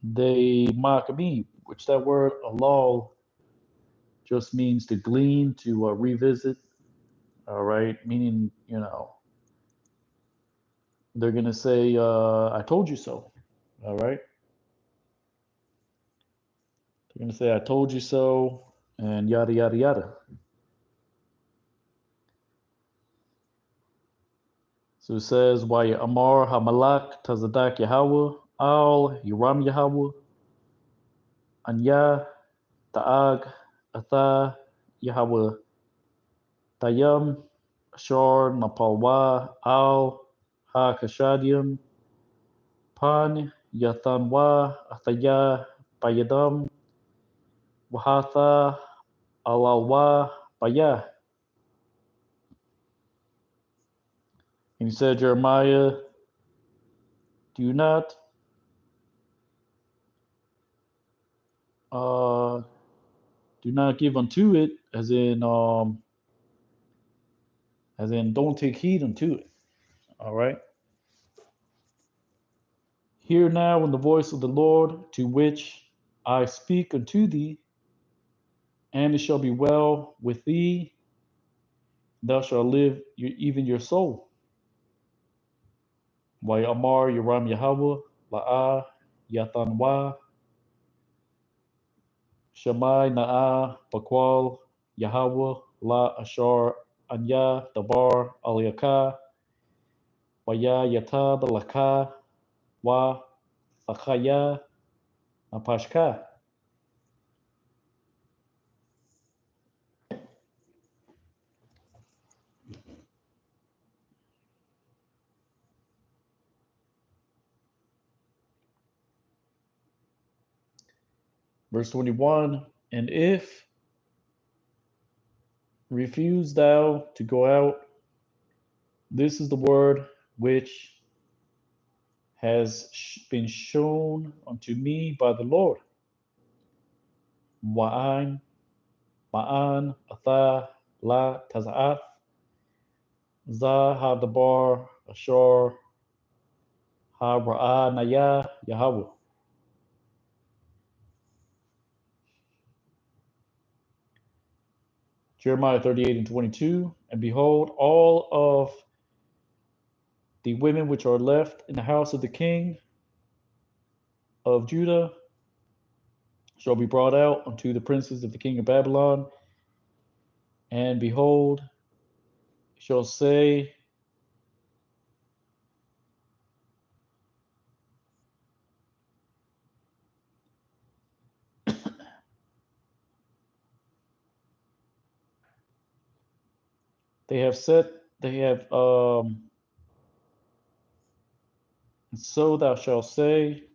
Speaker 1: they mock me, which that word Allah just means to glean, to revisit. All right, meaning, they're gonna say, "I told you so." All right, they're gonna say, "I told you so," and yada yada yada. So it says, "Why Amar Hamalak Tazadak Yahweh Al Yuram Yahweh Anya Ta'ag Atha Yahweh Tayam Ashar Napalwa Al Ha Kashadium Pan Yathanwa Athaya Bayadam Wahatha Alawa Bayah." And he said, Jeremiah, do not give unto it, as in don't take heed unto it. All right. Hear now in the voice of the Lord, to which I speak unto thee, and it shall be well with thee. Thou shalt live, even your soul. Wa Amar Yaram Yahweh La'ah Yathanwa Shemai Na'ah Bakwal Yahweh La Ashar Anya Dabar Aliyaka Waya Yata Balaka Wa Thakaya Napashka. Verse 21, and if refuse thou to go out, this is the word which has been shown unto me by the Lord. Ma'an, Atha, La, Taza'ath, Za Hadabar Ashar Ha Naya Yahweh. Jeremiah 38 and 22. And behold, all of the women which are left in the house of the king of Judah shall be brought out unto the princes of the king of Babylon. And behold, shall say, they have, and so thou shalt say,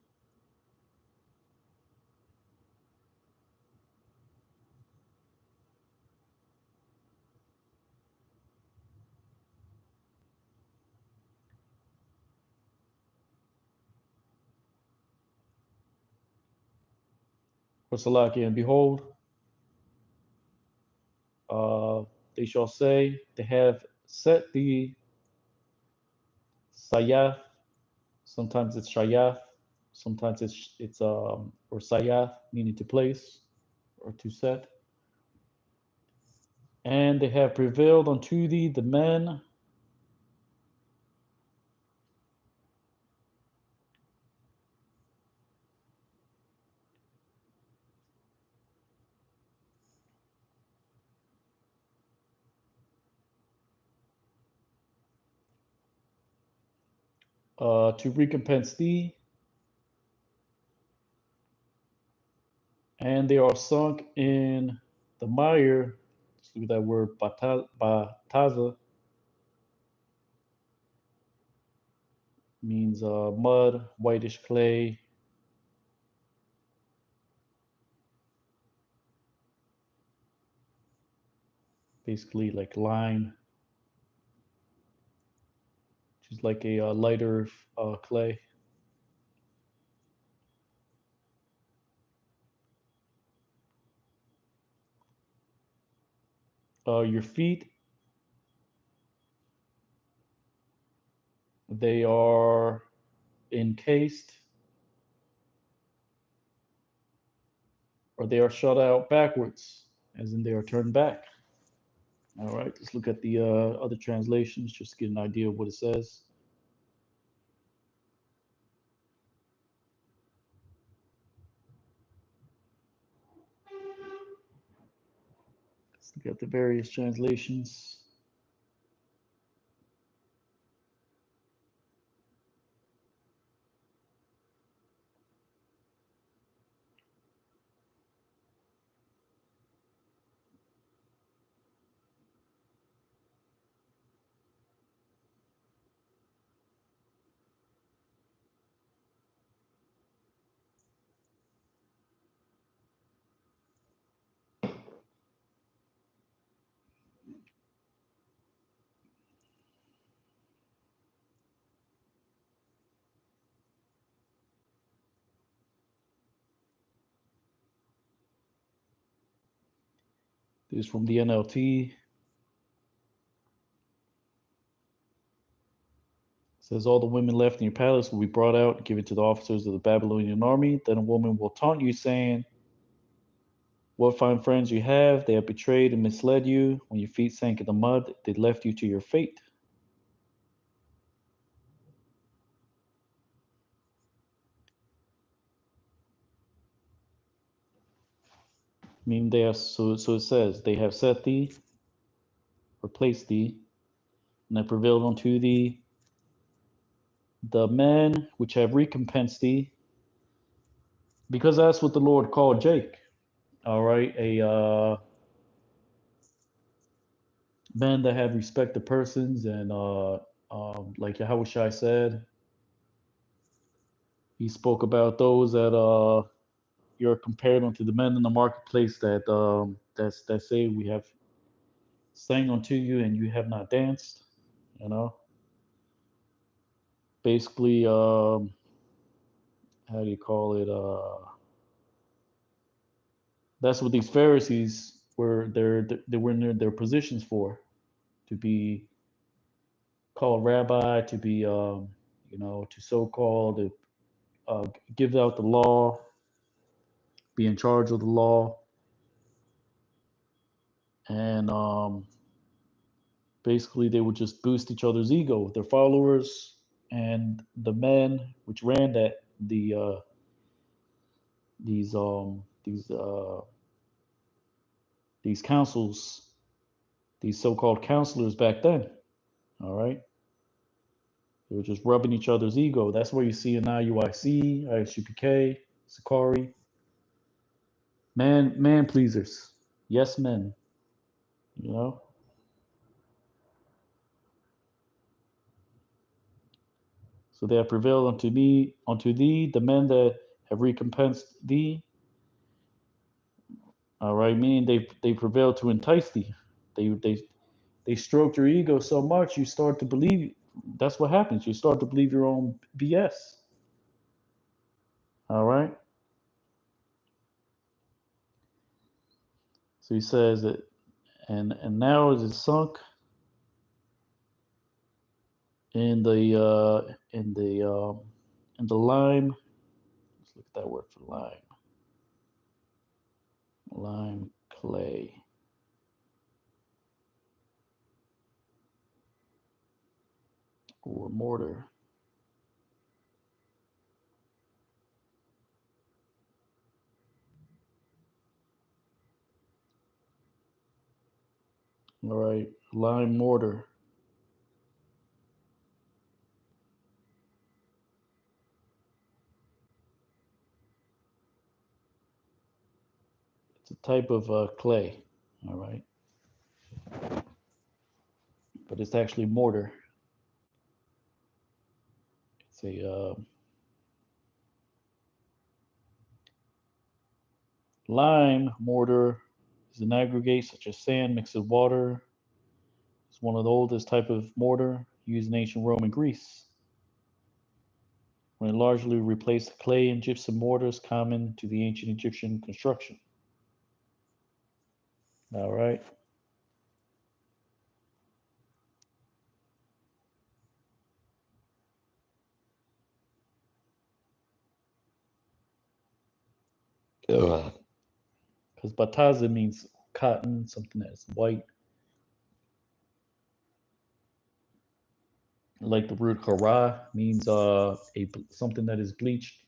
Speaker 1: for Salakia, and behold, they shall say, they have set the Sayath, sometimes it's Shayath, sometimes it's or Sayath, meaning to place or to set. And they have prevailed unto thee the men to recompense thee, and they are sunk in the mire. Let's look at that word bataza, means mud, whitish clay, basically like lime, which is like a lighter clay. Your feet, they are encased, or they are shut out backwards, as in they are turned back. All right, let's look at the other translations just to get an idea of what it says. Let's look at the various translations. This is from the NLT. It says, all the women left in your palace will be brought out and given to the officers of the Babylonian army. Then a woman will taunt you, saying, what fine friends you have. They have betrayed and misled you. When your feet sank in the mud, they left you to your fate. Meaning they are, so it says, they have set thee, or placed thee, and have prevailed unto thee the men which have recompensed thee, because that's what the Lord called Jake. All right, a men that have respected persons, and like Yahushua said, he spoke about those that you're compared unto the men in the marketplace that say we have sang unto you and you have not danced. You know, basically, how do you call it? That's what these Pharisees were. They were in their positions for, to be called rabbi to be, to so-called give out the law, be in charge of the law, and basically they would just boost each other's ego with their followers and the men which ran that these these councils, these so-called counselors back then. All right, they were just rubbing each other's ego. That's what you see in IUIC, ISUPK, Sakari. Man pleasers. Yes, men. You know. So they have prevailed unto thee, the men that have recompensed thee. All right, meaning they prevailed to entice thee. They stroked your ego so much you start to believe. That's what happens. You start to believe your own BS. All right. So he says that, and now it is sunk in the in the lime. Let's look at that word for lime. Lime clay. Or mortar. All right, lime mortar. It's a type of clay. All right, but it's actually mortar. It's a lime mortar is an aggregate such as sand mixed with water. It's one of the oldest type of mortar used in ancient Rome and Greece. When it largely replaced the clay and gypsum mortars common to the ancient Egyptian construction. All right. Because bataza means cotton, something that's white, like the root hara means something that is bleached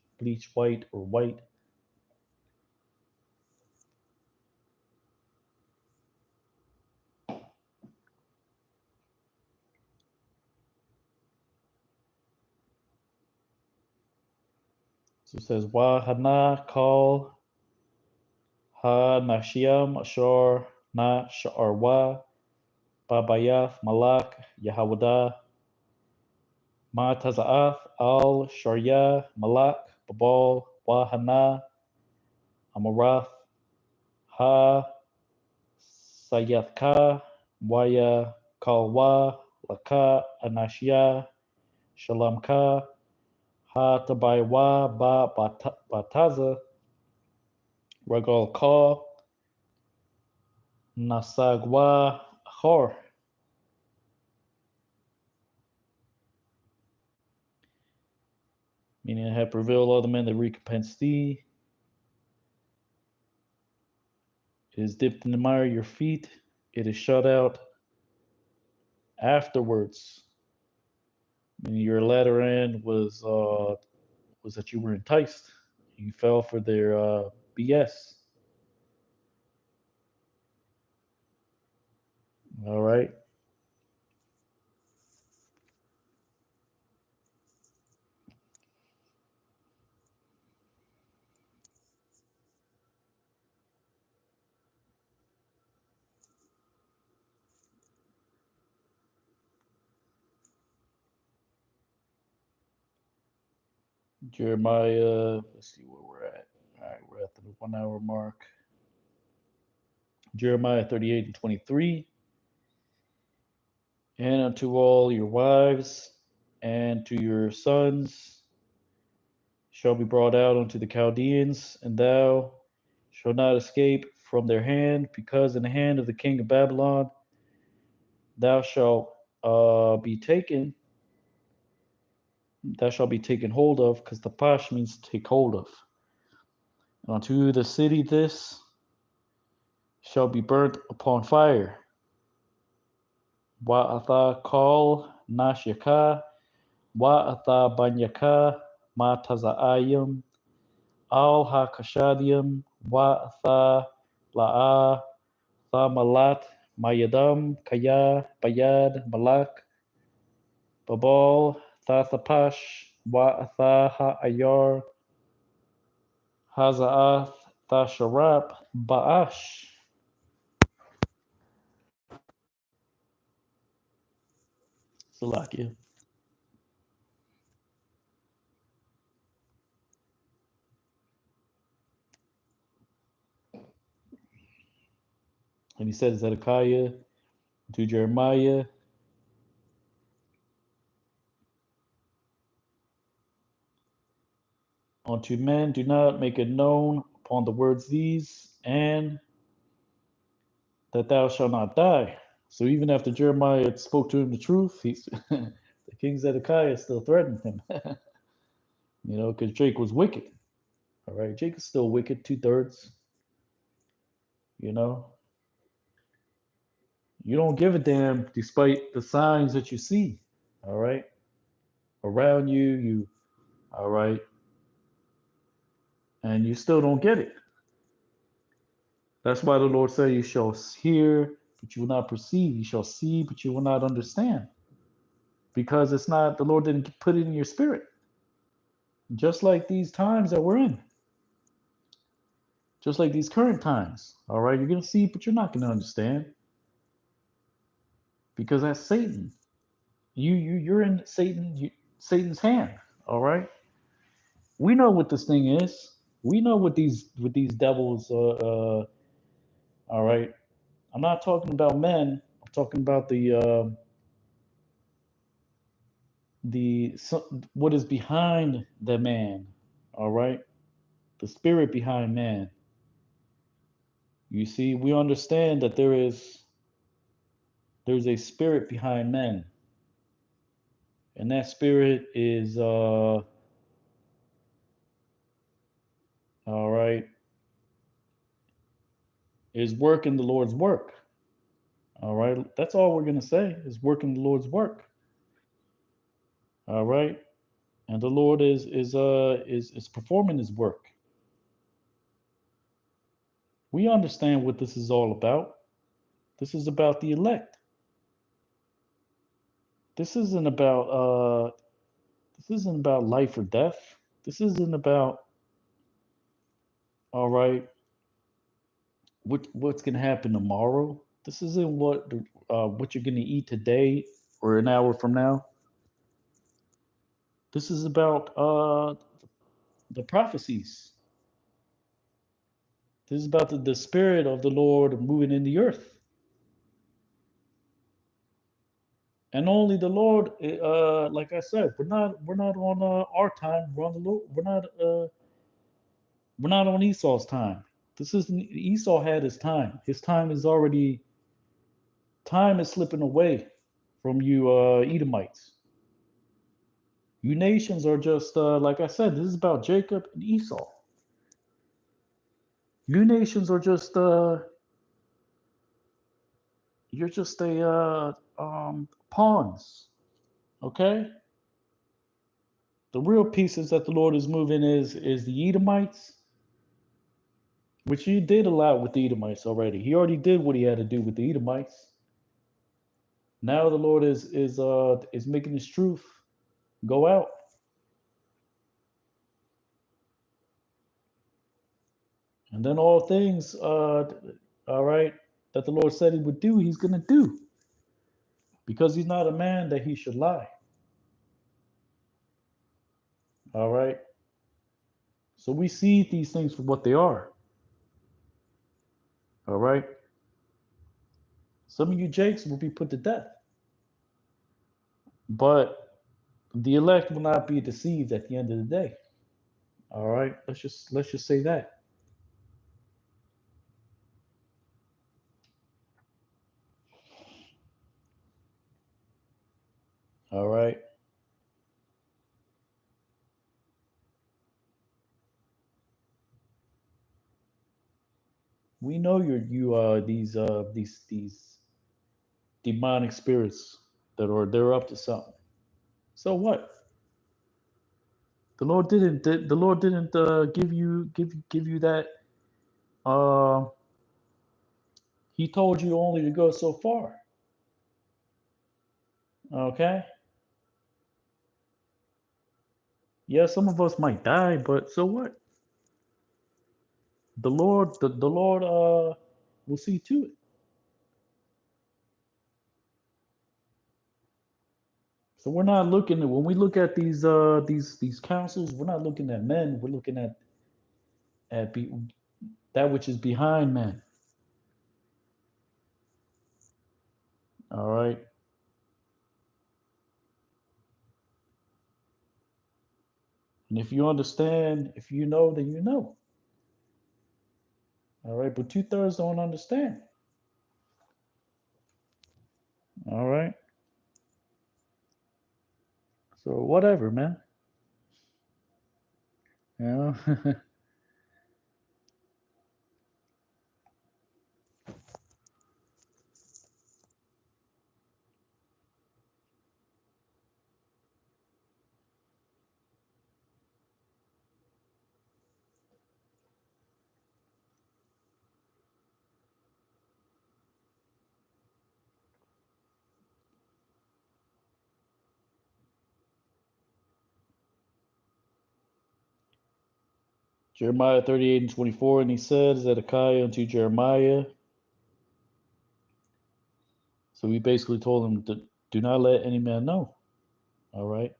Speaker 1: white or white. So it says wa hana kal ha nashiam ashar na sha'arwa babayath malak yahawada ma taza'ath al sharya malak babal wa hana amarath ha sayathka waya kalwa laka anashia shalamka ha tabaywa ba bataza ragal ka nasagwa hor, meaning it had prevailed all the men that recompense thee. It is dipped in the mire your feet. It is shut out afterwards. Meaning your latter end was that you were enticed. You fell for their BS. All right. Jeremiah, let's see where we're at. All right, we're at the 1 hour mark. Jeremiah 38 and 23. And unto all your wives and to your sons shall be brought out unto the Chaldeans, and thou shalt not escape from their hand, because in the hand of the king of Babylon thou shalt be taken, that shall be taken hold of, because the pash means take hold of. And unto the city this shall be burnt upon fire. Wa'atha kal nashyaka, wa'atha banyaka, ma taza'ayim, al ha-kashadium, wa'atha la'a, tha malat, mayadam, kaya, bayad, malak, babal, tha thapash, wa'atha ha'ayar, haza'ath, tha sharap, ba'ash. Salakia. And he said to Zedekiah, to Jeremiah, unto men do not make it known upon the words these, and that thou shalt not die. So even after Jeremiah spoke to him the truth, he's the king Zedekiah still threatened him. Because Jake was wicked. All right, Jake is still wicked, 2/3. You know, you don't give a damn despite the signs that you see. All right, around you, all right, and you still don't get it. That's why the Lord said, you shall hear, but you will not perceive. You shall see, but you will not understand. Because it's not, the Lord didn't put it in your spirit. Just like these times that we're in. Just like these current times. All right, you're going to see, but you're not going to understand. Because that's Satan. You're in Satan's hand. All right. We know what this thing is. We know what these devils. All right. I'm not talking about men. I'm talking about what is behind the man. All right. The spirit behind man. You see, we understand that there's a spirit behind men, and that spirit is all right, is working the Lord's work. All right, that's all we're gonna say is working the Lord's work. All right, and the Lord is performing His work. We understand what this is all about. This is about the elect. This isn't about life or death. This isn't about, all right, what's gonna happen tomorrow. This isn't what you're gonna eat today or an hour from now. This is about the prophecies. This is about the spirit of the Lord moving in the earth, and only the Lord. Like I said, we're not on our time. We're on the Lord. We're not on Esau's time. This isn't Esau had his time. His time is already. Time is slipping away from you Edomites. You nations are just, like I said, this is about Jacob and Esau. You nations are just, you're just pawns, okay? The real pieces that the Lord is moving is the Edomites, which He did a lot with the Edomites already. He already did what He had to do with the Edomites. Now the Lord is making His truth go out. And then all things, all right, that the Lord said He would do, He's going to do. Because He's not a man that He should lie. All right. So we see these things for what they are. All right. Some of you Jakes will be put to death. But the elect will not be deceived at the end of the day. All right. Let's just say that. We know these demonic spirits they're up to something. So what? The Lord didn't give you that. Uh, he told you only to go so far. Okay. Yeah, some of us might die, but so what? The Lord will see to it. So we're not looking at when we look at these councils, we're not looking at men, we're looking at that which is behind men. All right. And if you understand, if you know, then you know. All right. But two-thirds don't understand. All right. So whatever, man. You know? Jeremiah 38 and 24, and he said, Zedekiah unto Jeremiah. So we basically told him to do not let any man know. All right.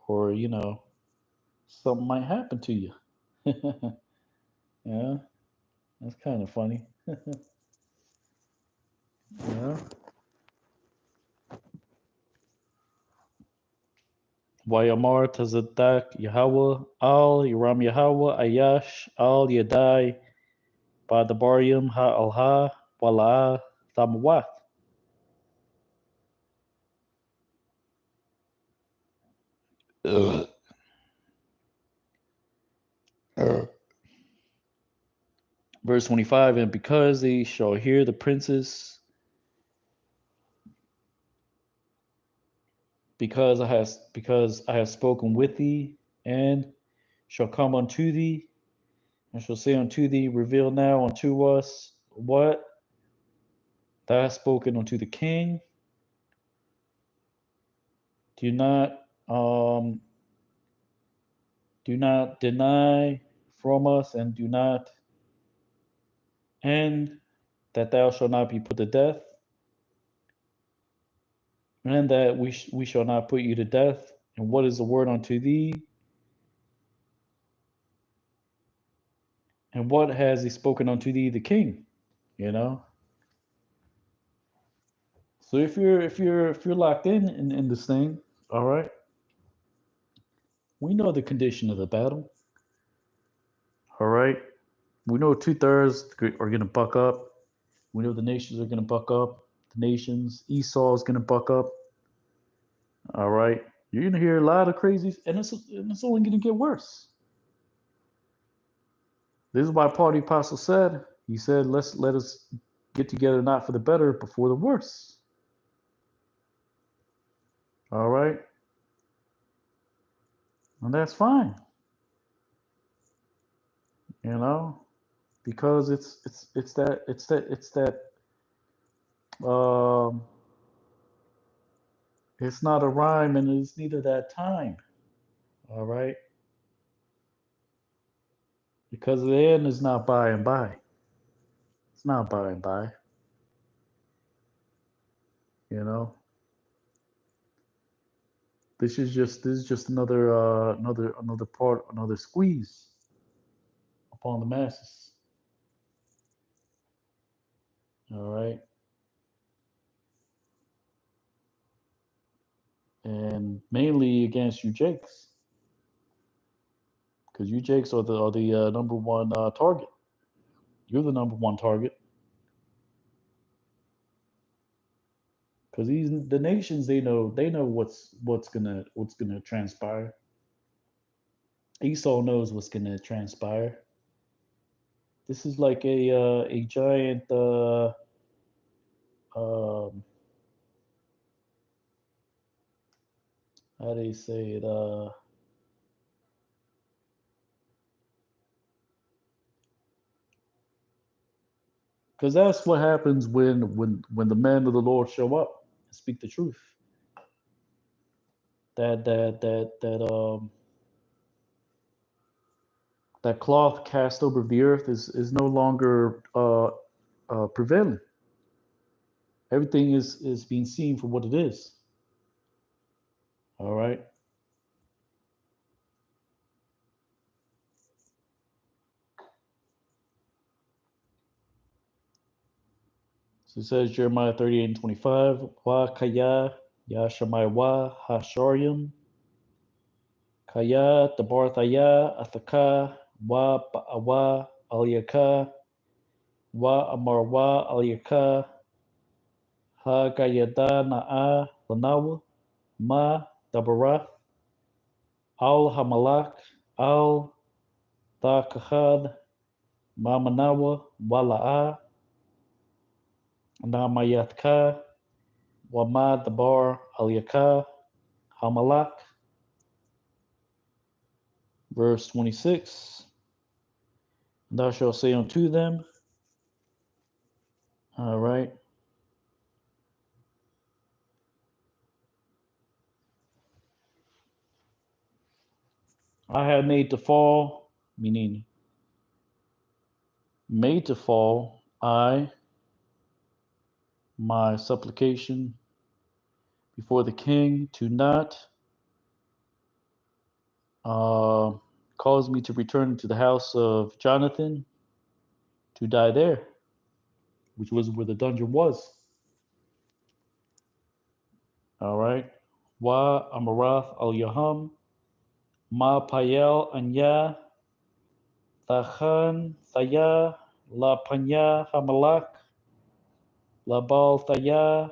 Speaker 1: Or, something might happen to you. Yeah, that's kind of funny. Yeah. Wayamar Tazadak Yahweh Al Yaram Yahweh Ayash Al Yadai Badabaryam Ha Alha Wala Thamwath. Verse 25, and because they shall hear the princes, because I have spoken with thee, and shall come unto thee, and shall say unto thee, reveal now unto us what thou hast spoken unto the king. Do not um do not deny from us, and do not and that thou shalt not be put to death, and that we shall not put you to death. And what is the word unto thee? And what has he spoken unto thee, the king? You know. So if you're locked in this thing, all right, we know the condition of the battle. All right, we know two-thirds are gonna buck up. We know the nations are gonna buck up. The nations, Esau is gonna buck up. All right, you're gonna hear a lot of crazies, and it's only gonna get worse. This is why Paul the Apostle said, he said, let us get together not for the better, but for the worse. All right, and that's fine, you know, because it's that um, it's not a rhyme, and it's neither that time. All right, because the end is not by and by. It's not by and by. You know, this is just another part, another squeeze upon the masses. All right, and mainly against you Jakes, because you Jakes are the number one target. You're the number one target, because the nations, they know what's gonna transpire. Esau knows what's gonna transpire. This is like a giant um, how do you say it? Because that's what happens when the men of the Lord show up and speak the truth. That that cloth cast over the earth is no longer prevailing. Everything is being seen for what it is. All right. So it says Jeremiah 38:25. Wa kaya ya shamai wa hasharyim kaya tabarthaya athaka wa ba'awa aliyaka wa amarwa aliyaka ha gayada na'a lanawa ma dabarath al hamalak al takahad ma manawa wala'a namayatka wa ma dabar aliyaka hamalak. Verse 26. Thou shalt say unto them, all right, I have made to fall, meaning made to fall, I, my supplication before the king to not uh, cause me to return to the house of Jonathan to die there, which was where the dungeon was. All right. Wa Amarath al Yaham, Ma Payel Anya, Tachan Thaya, La Panya Hamalak, La Bal Thaya,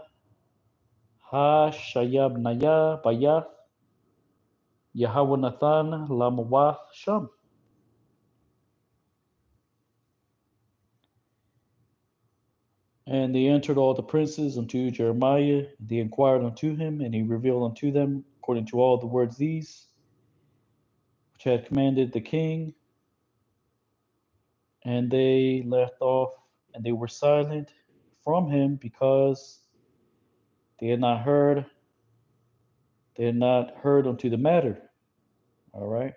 Speaker 1: Ha Shayab Naya Bayath, Yahweh Nathan Lamawath Sham. And they entered all the princes unto Jeremiah. They inquired unto him, and he revealed unto them, according to all the words these, which had commanded the king. And they left off, and they were silent from him because they had not heard, unto the matter. All right.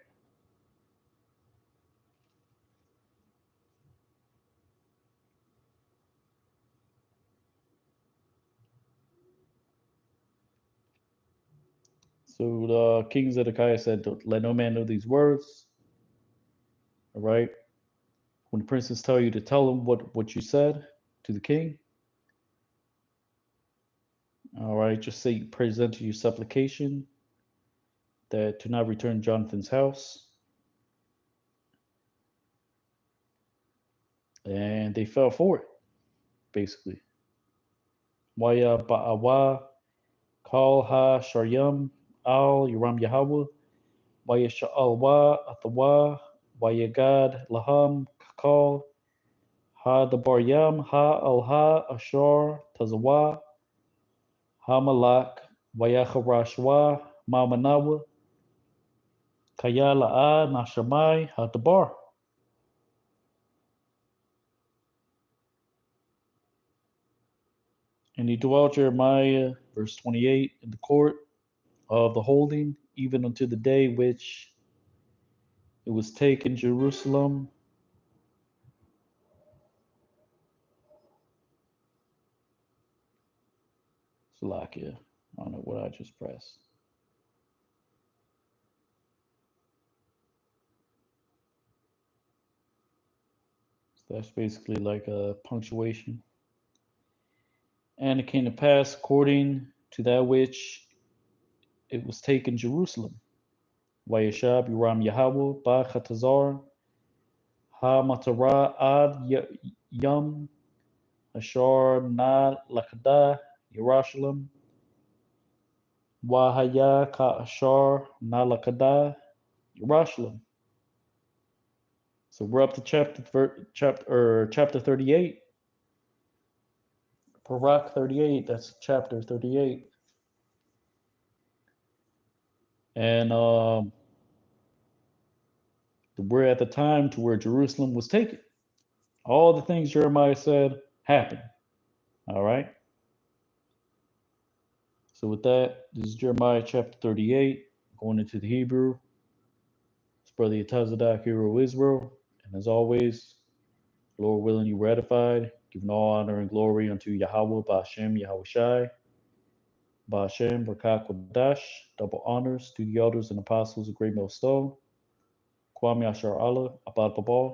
Speaker 1: So the king Zedekiah said, let no man know these words. All right. When the princes tell you to tell them what you said to the king, all right, just say, present your supplication that to not return Jonathan's house. And they fell for it, basically. Waya ba'awa kal ha sharyam al Yaram Yahweh Waya sha'alwa athawa Waya gad laham kakal ha dabaryam ha alha ashar tazawa ha malak Waya charashwa ma manawa kaya la'a nashamai ha dabar. And he dwelt Jeremiah, verse 28, in the court of the holding, even unto the day which it was taken Jerusalem. Salakia. I don't know what I just pressed. So that's basically like a punctuation. And it came to pass according to that which it was taken Jerusalem. Vayashab Yuram Yahweh Ba Chatazar Ha Matara Ad Yum Ashar Na Lakada Yerushalayim Wahaya Ka Ashar Na Lakada Yerushalayim. So we're up to chapter 38. Barak 38. That's chapter 38. And we're at the time to where Jerusalem was taken. All the things Jeremiah said happened. All right. So with that, this is Jeremiah chapter 38, going into the Hebrew. It's Brother Yatazadak, hero of Israel. And as always, Lord willing, you ratified, giving all honor and glory unto Yahweh, Ba'ashem, Yahweh Shai, Ba'ashem, Barak Kodash, double honors to the elders and apostles of Great Millstone, Kwame Ashar Allah, Abad Babal,